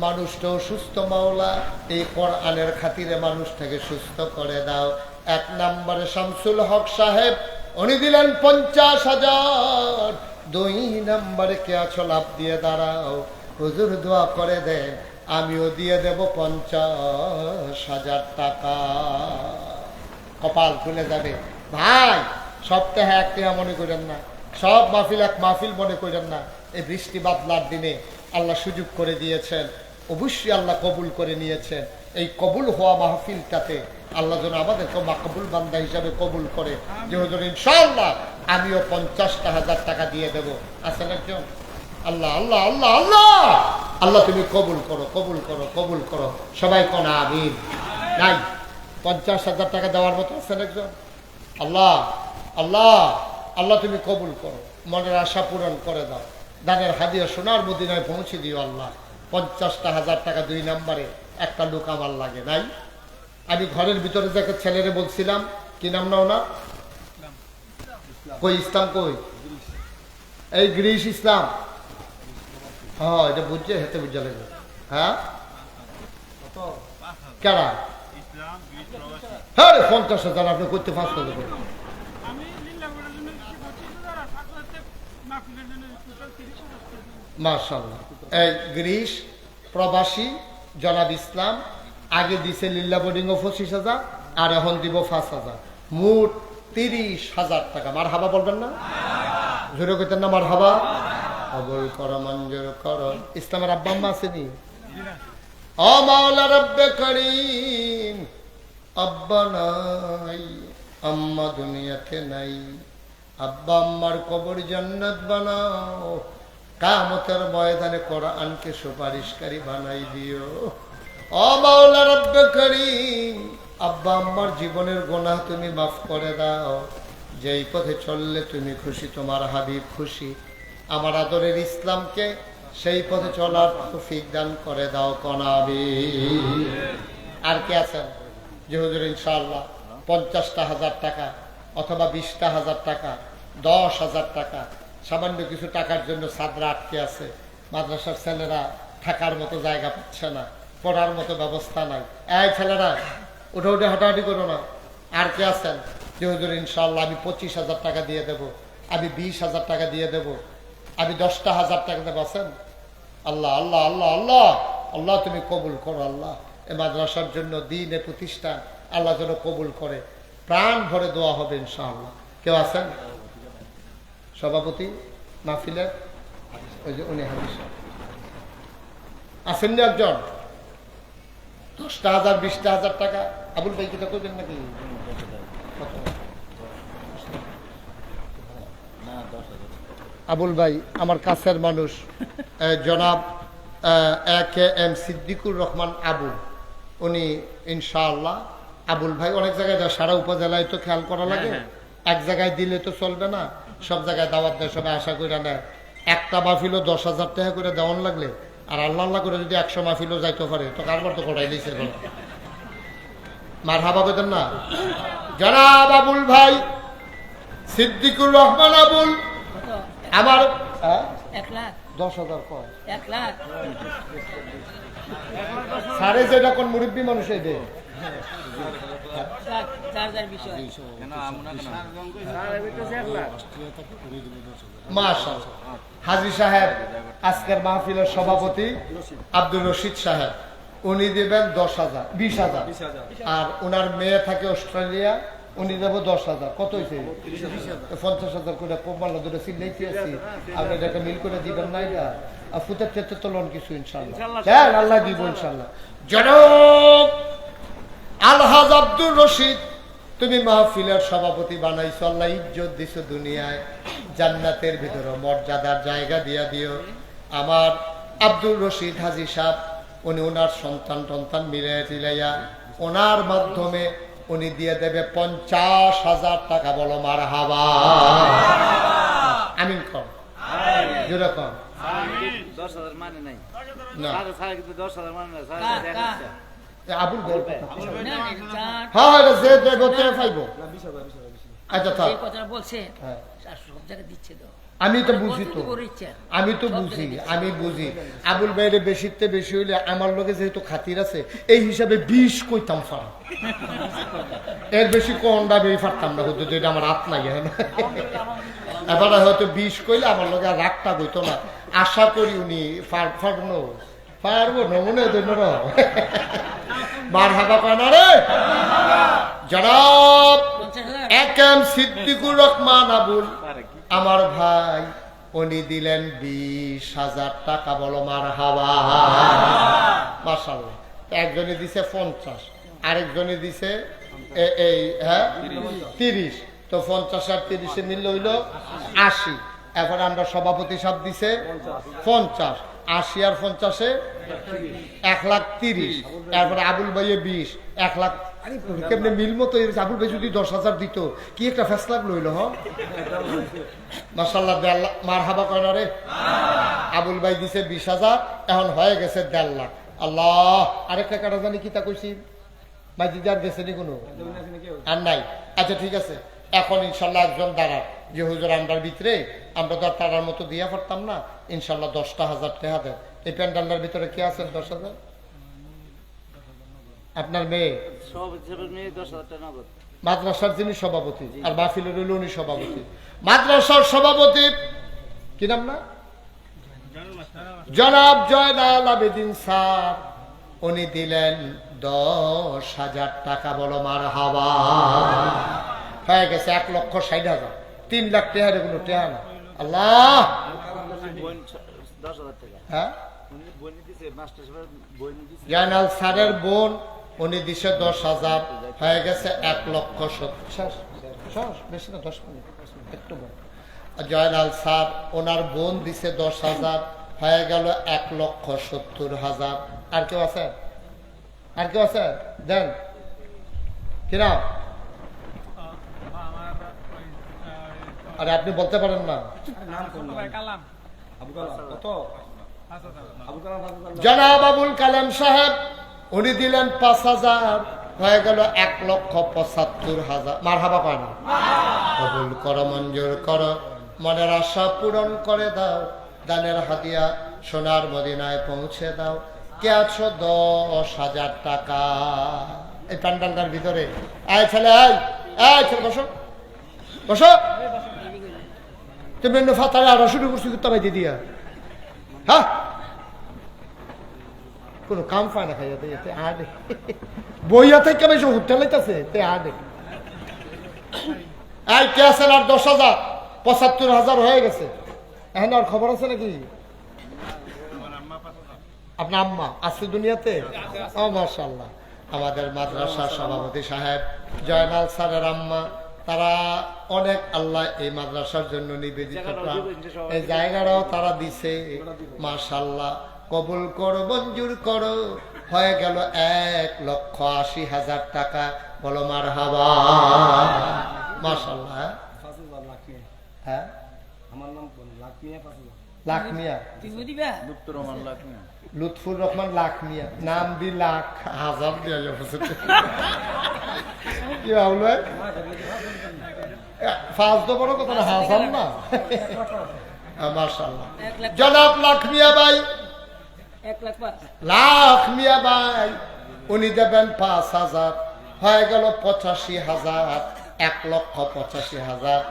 মানুষটা সুস্থ মাওলা এই কোরআনের খাতিরে মানুষটাকে সুস্থ করে দাও। 1 নম্বরে শামসুল হক সাহেব উনি দিলেন 50,000। 2 নম্বরে কে আছো লাভ দিয়ে দাঁড়াও হুজুর দোয়া করে দেন আমিও দিয়ে দেব 50,000 টাকা। কপাল খুলে যাবে ভাই। সপ্তাহে একটা মনে করেন না সব মাহফিল এক মাহফিল মনে করেন না। এই বৃষ্টি বাদলার দিনে আল্লাহ সুযোগ করে দিয়েছেন অবশ্যই আল্লাহ কবুল করে নিয়েছেন। এই কবুল হওয়া মাহফিলটাতে আল্লাহ যেন আমাদেরকে মাকবুল বান্দা হিসাবে কবুল করে যে হুজুর ইনশাআল্লাহ আমিও 50,000 টাকা দিয়ে দেব। আছেন একজন? আল্লাহ আল্লাহ আল্লাহ আল্লাহ আল্লাহ তুমি কবুল করো কবুল করো কবুল করো সবাই কোন আমিন। নাই 50,000 টাকা দেওয়ার মতো আছেন একজন? আল্লাহ আল্লাহ আল্লাহ তুমি কবুল করো মনের আশা পূরণ করে দাও দানের হাদিয়া সোনার মদিনায় পৌঁছে দিও আল্লাহ। 50,000 টাকা 2 নম্বরে একটা লোক আমার লাগে নাই। আমি ঘরের ভিতরে যাকে ছেলেরে বলছিলাম কি নাম না ওনা কই ইসলাম কই এই গ্রিস ইসলাম হ্যাঁ এটা বুঝছে হেতে বুঝা লাগবে। হ্যাঁ কেডা? হ্যাঁ 50,000 আপনি করতে 5,000 করে মাশাআল্লাহ। এই গ্রিস প্রবাসী জনাব ইসলাম আগে দিছে লিল্লা বোর্ডিং 25,000 আর এখন দিব 5,000 মোট 30,000 টাকা। মার হাবা বলবেন না? জোরে কইতেন না মার হাবা? কবুল করো, মঞ্জুর করো। ইসলামের আব্বা আম্মা আসেনি? ও মাওলা রব্বে করিম, আব্বা নাই, আম্মা দুনিয়াতে নাই, আব্বা আম্মার কবর জান্নাত বানাও, কিয়ামতের ময়দানে কোরআনকে সুপারিশকারী বানাই দিও। ও মাওলা রব্বে করিম, আব্বা আম্মার জীবনের গুনাহ তুমি মাফ করে দাও। যেই পথে চললে তুমি খুশি, তোমার হাবিব খুশি, আমার আদরের ইসলামকে সেই পথে চলার তৌফিক দান করে দাও কনাবি। আর কে আছেন যে হুজুর ইনশাআল্লাহ 50,000 টাকা অথবা 20,000 টাকা, 10,000 টাকা, সামান্য কিছু টাকার জন্য ছাত্ররা আটকে আছে, মাদ্রাসার ছেলেরা থাকার মতো জায়গা পাচ্ছে না, পড়ার মতো ব্যবস্থা নাই। এই ছেলেরা উঠে উঠে হাঁটাহাঁটি করো না। আর কে আছেন যে হুজুর ইনশাআল্লাহ আমি 25,000 টাকা দিয়ে দেব, আমি 20,000 টাকা দিয়ে দেব, আমি 10,000 টাকা দেবো? আছেন? আল্লাহ আল্লাহ আল্লাহ আল্লাহ আল্লাহ তুমি কবুল করো। আল্লাহ এ মাদ্রাসার জন্য, দ্বীনের প্রতিষ্ঠান আল্লাহ যেন কবুল করে। প্রাণ ভরে দোয়া হবে ইনশাআল্লাহ। কেউ আছেন? সভাপতি মাহফিলের ওই যে উনি হাদিস আছেন না একজন? 10,000 20,000 টাকা আবুল ভাই কিটা করবেন নাকি? আবুল ভাই আমার কাছের মানুষ, জনাব AKM সিদ্দিকুর রহমান আবুল, উনি ইনশাআল্লাহ, আবুল ভাই অনেক জায়গায় দেয়, সারা উপজেলায় তো খেয়াল করা লাগে, এক জায়গায় দিলে তো চলবে না, সব জায়গায় দাওয়াত দেয়, সবাই আশা করে নেয়। একটা মাহফিলও 10,000 টাকা করে দেওয়ান লাগলে, আর আল্লাহ আল্লাহ করে যদি 100 মাহফিলও যাইতে পারে তো কারবার তো করাই দিয়েছে। মার হাবা বেতেন না? জনাব আবুল ভাই সিদ্দিকুর রহমান আবুল আমার 10,000 কয় 1 লাখ সাড়ে যেটা কোন মুরব্বী মানুষ এই দে মাশাআল্লাহ। হাজী সাহেব আজকের মাহফিলের সভাপতি আব্দুর রশিদ সাহেব, উনি দেবেন 10,000 20,000, আর ওনার মেয়ে থাকে অস্ট্রেলিয়া, উনি দেবো 10,000। কত হয়েছে? 50,000 করে কমালো দুটো সিলেছি আছি। আপনি এটাকে মিল করে দিবেন না? এটা ফুটের ক্ষেত্রে তো লোন কিছু ইনশাল্লাহ হ্যাঁ আল্লাহ দিব ইনশাল্লাহ। জনাব আলহাজ আব্দুর রশিদ, তুমি মাহফিলের সভাপতি বানাইছো, আল্লাহ ইজ্জত দিছো দুনিয়ায়, জান্নাতের ভিতরে মর্যাদার জায়গা দিয়া দিও। আমার আব্দুর রশিদ হাজী সাহেব, উনি ওনার সন্তান টন্তান মিলাই টিলাইয়া ওনার মাধ্যমে উনি দিয়ে দেবে 50,000 টাকা। বলো মার হাবা। আমিন কর, জোরে কর। 10,000 মানে নাই না কিন্তু 10,000 মানে না আবুল বল হ্যাঁ এটা যে দেবতে পাইবো। আচ্ছা থাক, এই কথাটা বলছে সব জায়গায় দিচ্ছে তো। আমি তো বুঝি, তো আমি তো বুঝি, আমি বুঝি। আবুল ভাইয়ের বেশিতে বেশি হইলে আমার লোকে যেহেতু খাতির আছে, এই হিসাবে 20 কইতাম ফার, এর বেশি কন্ডা বেই ফারতাম না, হতো যেটা আমার হাত নাই। এবার হয়তো 20 কইলে আমার লোকে আর রাগটা বইতো না। আশা করি উনি পারবো নমুনে ধন্য মার হাবা পায় না রে। জনাব AKM সিদ্দিকুর রহমান আবুল আমার ভাই, উনি দিলেন 20,000 টাকা। বলো মার হাবা। মাশাআল্লাহ। একজনে দিছে 50, আরেকজনে দিছে এই 30, তো 50 আর 30 মিললে হইল 80। এখন আমরা সভাপতি সাহেব দিছে 50, 80 আর 50 1,30,000। তারপরে আবুল ভাইয়ে 20, 1 লাখ। কেমনে মিল মতো আবুল ভাই যদি 10,000 দিত, কি একটা ফেসলা লইল। মাশাআল্লাহ, মার হাবা কয় না রে। আবুল ভাই দিছে 20,000, এখন হয়ে গেছে 1.5 লাখ। আল্লাহ, আরেকটা কাটা জানি কি তা কইছি ভাই, দিদি আর গেছে নি কোনো আর নাই? আচ্ছা ঠিক আছে, এখন ইনশাল্লাহ একজন দাঁড়ান যে হুজুর আমরার ভিতরে আমরা তো আর তারার মতো দিয়া পারতাম না, ইনশাল্লাহ 10,000 টাকা দেন। এই প্যান্ডালটার ভিতরে কে আছেন? 10,000 আপনার মেয়ে মাদ্রাসার যিনি সভাপতি, আর মাহফিলের হইল উনি সভাপতি। মাদ্রাসার সভাপতি কি নাম না? জনাব জয়নাল আবেদিন স্যার, উনি দিলেন 10,000 টাকা। বলো মার হাবা। হয়ে গেছে 1,60,000 3 লাখ টাকা কোনো টাকা না আল্লাহ বোন 10,000 টাকা হ্যাঁ উনি বোন দিছে মাস্টার সাহেব বোন দিছে জয়নাল স্যারের বোন উনি দিছে 10,000 হয়ে গেছে 1,70,000 বেশি না 10 মিনিট একটু বল জয়নাল স্যার ওনার বোন দিছে 10,000 হয়ে গেল 1,70,000 আর কেউ আছে আর কেউ আছে দেন কিনা আরে আপনি বলতে পারেন না জনাব আবুল কালাম সাহেব উনি দিলেন 5,000 হয়ে গেল 1,75,000 মারহাবা পায় না কবুল করো মঞ্জুর করো মনের আশা পূরণ করে দাও দানের হাদিয়া সোনার মদিনায় পৌঁছে দাও কে আছো 10,000 টাকা এই প্যান্ডালটার ভিতরে আয় ছেলে আয় ছেলে বসো বসো তুমি ফাতারে আরো শুরু করছি তবে দিদিয়া হ্যাঁ কোনো কাম পায় না খাইয়া এতে আডে বইয়া থেকে বেশি হোটেল হইতেছে তে আডে এই কে আছেন আর 10,000 75,000 হয়ে গেছে এখন আর খবর আছে নাকি আপনার আম্মা আছে দুনিয়াতে ও মাশাআল্লাহ আমাদের মাদ্রাসার সভাপতি সাহেব জয়নাল স্যারের আম্মা তারা অনেক আল্লাহ এই মাদ্রাসার জন্য নিবেদিত এই জায়গাটাও তারা দিছে মাশাআল্লাহ কবুল করো মঞ্জুর করো হয়ে গেল 1,80,000 টাকা বলো মারহাবা মাশাআল্লাহ হ্যাঁ আমার নাম লাখ মিয়া তুমি দিবা লুৎফুর রহমান লাখ মিয়া লুৎফুর রহমান লাখ মিয়া নাম দি লাখ হাজার দিয়া যাবে কি ভাবলো ফাঁস তো বড় কথা না হাজার না মাশাআল্লাহ জনাব লাখ মিয়া ভাই 1,05,000 লাখ মিয়া ভাই উনি দেবেন 5,000 হয়ে গেল 85,000 1,85,000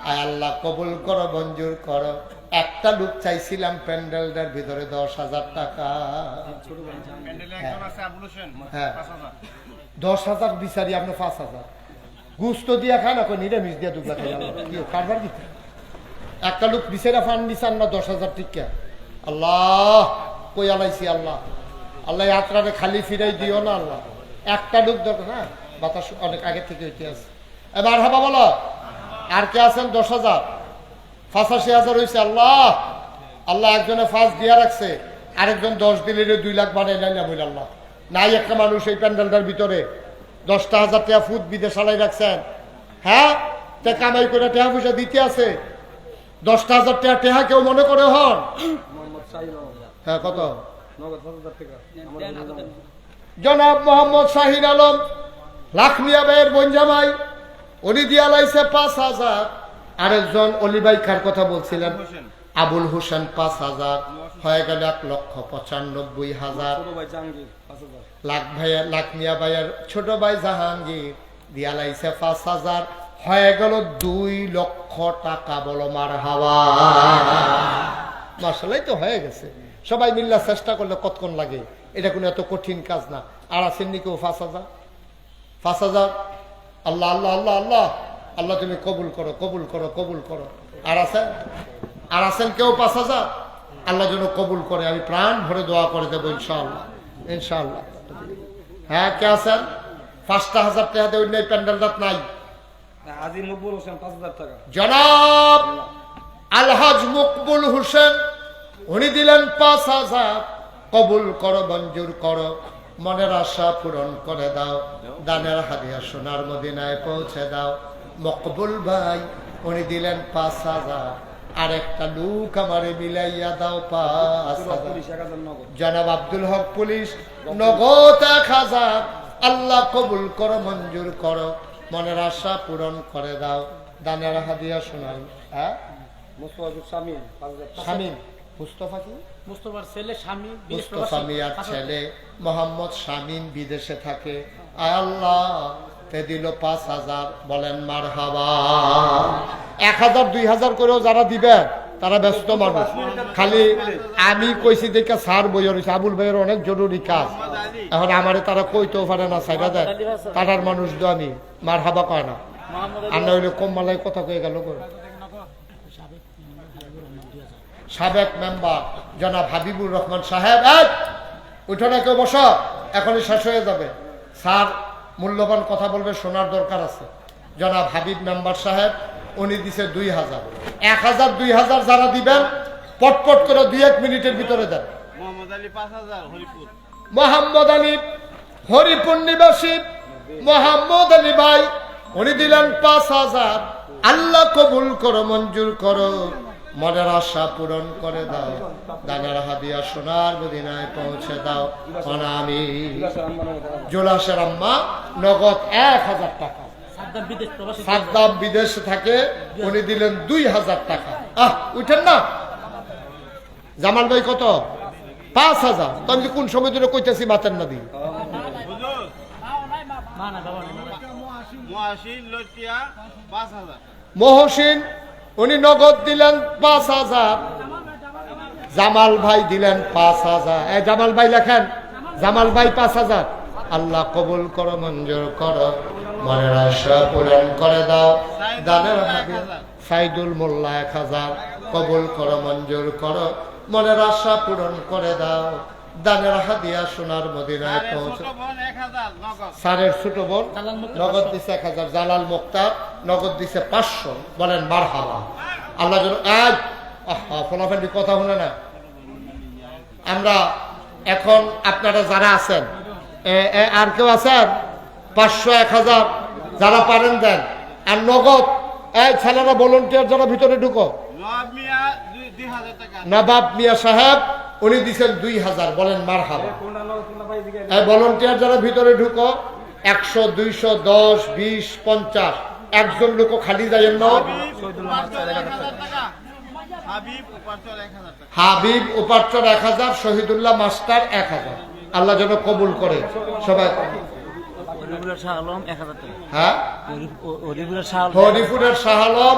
আয় আল্লাহ কবুল করো মঞ্জুর করো একটা লোক চাইছিলাম প্যান্ডেলটার ভিতরে 10,000 টাকা হ্যাঁ 10,000 বিচারি আপনি 5,000 গুস্ত দিয়া খায় না নিরামিষ দিয়া দুগলা খাই কি কারবার দিতে একটা লোক বিচারা ফান দিচ্ছেন না 10,000 টিকা আল্লাহ কই আলাইছি আল্লাহ আল্লাহ যাত্রারে খালি ফিরাই দিও না আল্লাহ একটা লোক দরকার হ্যাঁ বাতাস অনেক আগে থেকে হইতে আছে এবার হাবা বলো আর কে আছেন 10,000 85,000 হয়েছে আল্লাহ আল্লাহ একজনে 5 দিয়া রাখছে আরেকজন 10 দিলে 2 লাখ বানাই লাইলাম আল্লাহ নাই একটা মানুষ এই প্যান্ডেলটার ভিতরে 10,000 টাকা ফুট বিদেশ আলাই রাখছেন হ্যাঁ তে কামাই করে টাকা পয়সা দিতে আছে 10,000 টাকা টেহা কেউ মনে করে হন হ্যাঁ কত জনাব মোহাম্মদ শাহিন আলম লাখ মিয়া ভাইয়ের বোনজামাই উনি দিয়া লাইছে 5,000 আরেকজন অলিভাই কার কথা বলছিলেন আবুল হোসেন 5,000 হয়ে গেল 1,95,000 লাখ মিয়া ভাইয়ের ছোট ভাই জাহাঙ্গীর দিয়া লাইছে 5,000 হয়ে গেল 2 লক্ষ টাকা বলো মারহাবা মাশাআল্লাহ তো হয়ে গেছে সবাই মিল্লা চেষ্টা করলে কতক্ষণ লাগে এটা কোনো এত কঠিন কাজ না আর আছেন নি কেউ 5,000 আল্লাহ আল্লাহ আল্লাহ আল্লাহ আল্লাহ তুমি কবুল করো কবুল করো কবুল করো আর আছেন কেউ 5,000 আল্লাহ যেন কবুল করে আমি প্রাণ ভরে দোয়া করে দেবো ইনশাআল্লাহ ইনশাআল্লাহ হ্যাঁ কে আছেন 5,000 টাকা দেবেন নাই প্যান্ডেলটাত নাই আজি মকবুল হোসেন 5,000 টাকা জনাব আলহাজ মকবুল হোসেন উনি দিলেন 5,000 কবুল করো মঞ্জুর করো মনের আশা পূরণ করে দাও দানের হাদিয়া সোনার মদিনায় পৌঁছে দাও মকবুল ভাই উনি দিলেন 5,000 আর একটা লোক আমারে মিলাইয়া দাও 5,000 জনাব আব্দুল হক পুলিশ নগদ 1,000 আল্লাহ কবুল করো মঞ্জুর করো মনের আশা পূরণ করে দাও দানের হাদিয়া সোনার হ্যাঁ শামীম মুস্তফা কি মুস্তফার ছেলে স্বামী মুস্তফা মিয়ার ছেলে মোহাম্মদ শামীম বিদেশে থাকে আয় আল্লাহ তে দিল 5,000 বলেন মারহাবা 1,000 2,000 করেও যারা দিবে তারা ব্যস্ত মানুষ খালি আমি কইছি দেখে স্যার বইয়ের হয়েছে আবুল ভাইয়ের অনেক জরুরি কাজ এখন আমারে তারা কইতেও পারে না সাইডা দেয় টাটার মানুষ তো আমি মারহাবা কয় না আর না হইলে কমমালায় কথা কয়ে গেল গো। সাবেক মেম্বার জনাব হাবিবুর রহমান সাহেব, উঠো না কেউ, বসো, এখনই শেষ হয়ে যাবে। স্যার মূল্যবান কথা বলবে, শোনার দরকার আছে। জনাব হাবিব মেম্বার সাহেব উনি দিছে 2000, 1000, 2000 যারা দিবেন পটপট করে 2-1 মিনিটের ভিতরে দেন। মোহাম্মদ আলী 5000 হরিপুর। মোহাম্মদ আলী হরিপুর নিবাসী মোহাম্মদ আলী ভাই উনি দিলেন 5000। আল্লাহ কবুল করো, মঞ্জুর করো, মনের আশা পূরণ করে দাও, দানের হাদিয়া সোনার মদিনায় পৌঁছে দাও। আমি জোলাসের আম্মা নগদ 1000 টাকা। সাদ্দাম বিদেশে থাকে, উনি দিলেন 2000 টাকা। উঠেন না জামাল ভাই, কত? 5000। তো আমি কোন সময় ধরে কইতেছি মাতেন না দিই। মহসিন উনি নগদ দিলেন 5000। জামাল ভাই দিলেন 5000। জামাল ভাই লেখেন, জামাল ভাই 5000। আল্লাহ কবুল করো, মঞ্জুর করো, মনের আশা পূরণ করে দাও, দানের হাদিয়া। সাইদুল মোল্লা 1000। কবুল করো, মঞ্জুর করো, মনের আশা পূরণ করে দাও, দানের হাদিয়া সোনার মদিনায় পৌঁছে। স্যারের ছোট বোন নগদ দিছে 1000। জালাল মুক্তার নগদ দিছে 500। বলেন মারহাবা। আল্লাহ যেন ফলাফেন্ডি কথা শুনে না। আমরা এখন আপনারা যারা আছেন, আর কেউ আছেন 500, 1000 যারা পারেন দেন। আর নগদ ছেলেরা ভলেন্টিয়ার যারা ভিতরে ঢুকো। নবাব মিয়া সাহেব উনি দিচ্ছেন 2000। বলেন মারহাবা। ভলেন্টিয়ার যারা ভিতরে ঢুকো 100, 200, 10, 20, 50। একজন লোক খালি যায় না। হাবিব উপার্চর 1000, শহীদুল্লাহ মাস্টার 1000। আল্লাহ যেন কবুল করে সবাই। হ্যাঁ, হরিপুরের শাহ আলম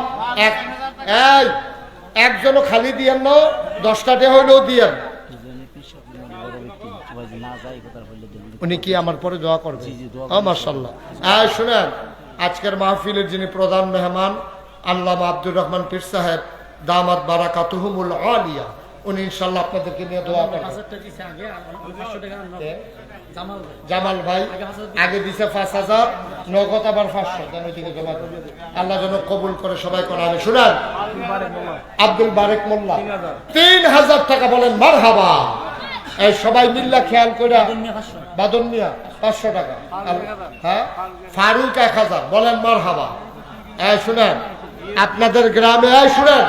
একজনও খালি দিয়েন না, 10টাতে হইলেও দিয়েন। উনি কি আমার পরে দোয়া করবেন? মাশাআল্লাহ। শুনেন, আজকের মাহফিলের যিনি প্রধান মেহমান আল্লামা আব্দুর রহমান পীর সাহেব দামাত বারাকাতুহুমুল আলিয়া, উনি ইনশাআল্লাহ আপনাদেরকে নিয়ে দোয়া করবেন। জামাল ভাই আগে দিছে 5000, নগদ আবার 500। আল্লাহ যেন কবুল করে সবাই করে। আমি শুনেন, আব্দুল বারেক মোল্লা 3000 টাকা। বলেন মারহাবা। এই সবাই মিল্লা খেয়াল করে। বাদন মিয়া 500 টাকা। হ্যাঁ, ফারুক 1000। বলেন মারহাবা। শুনেন আপনাদের গ্রামে, শুনেন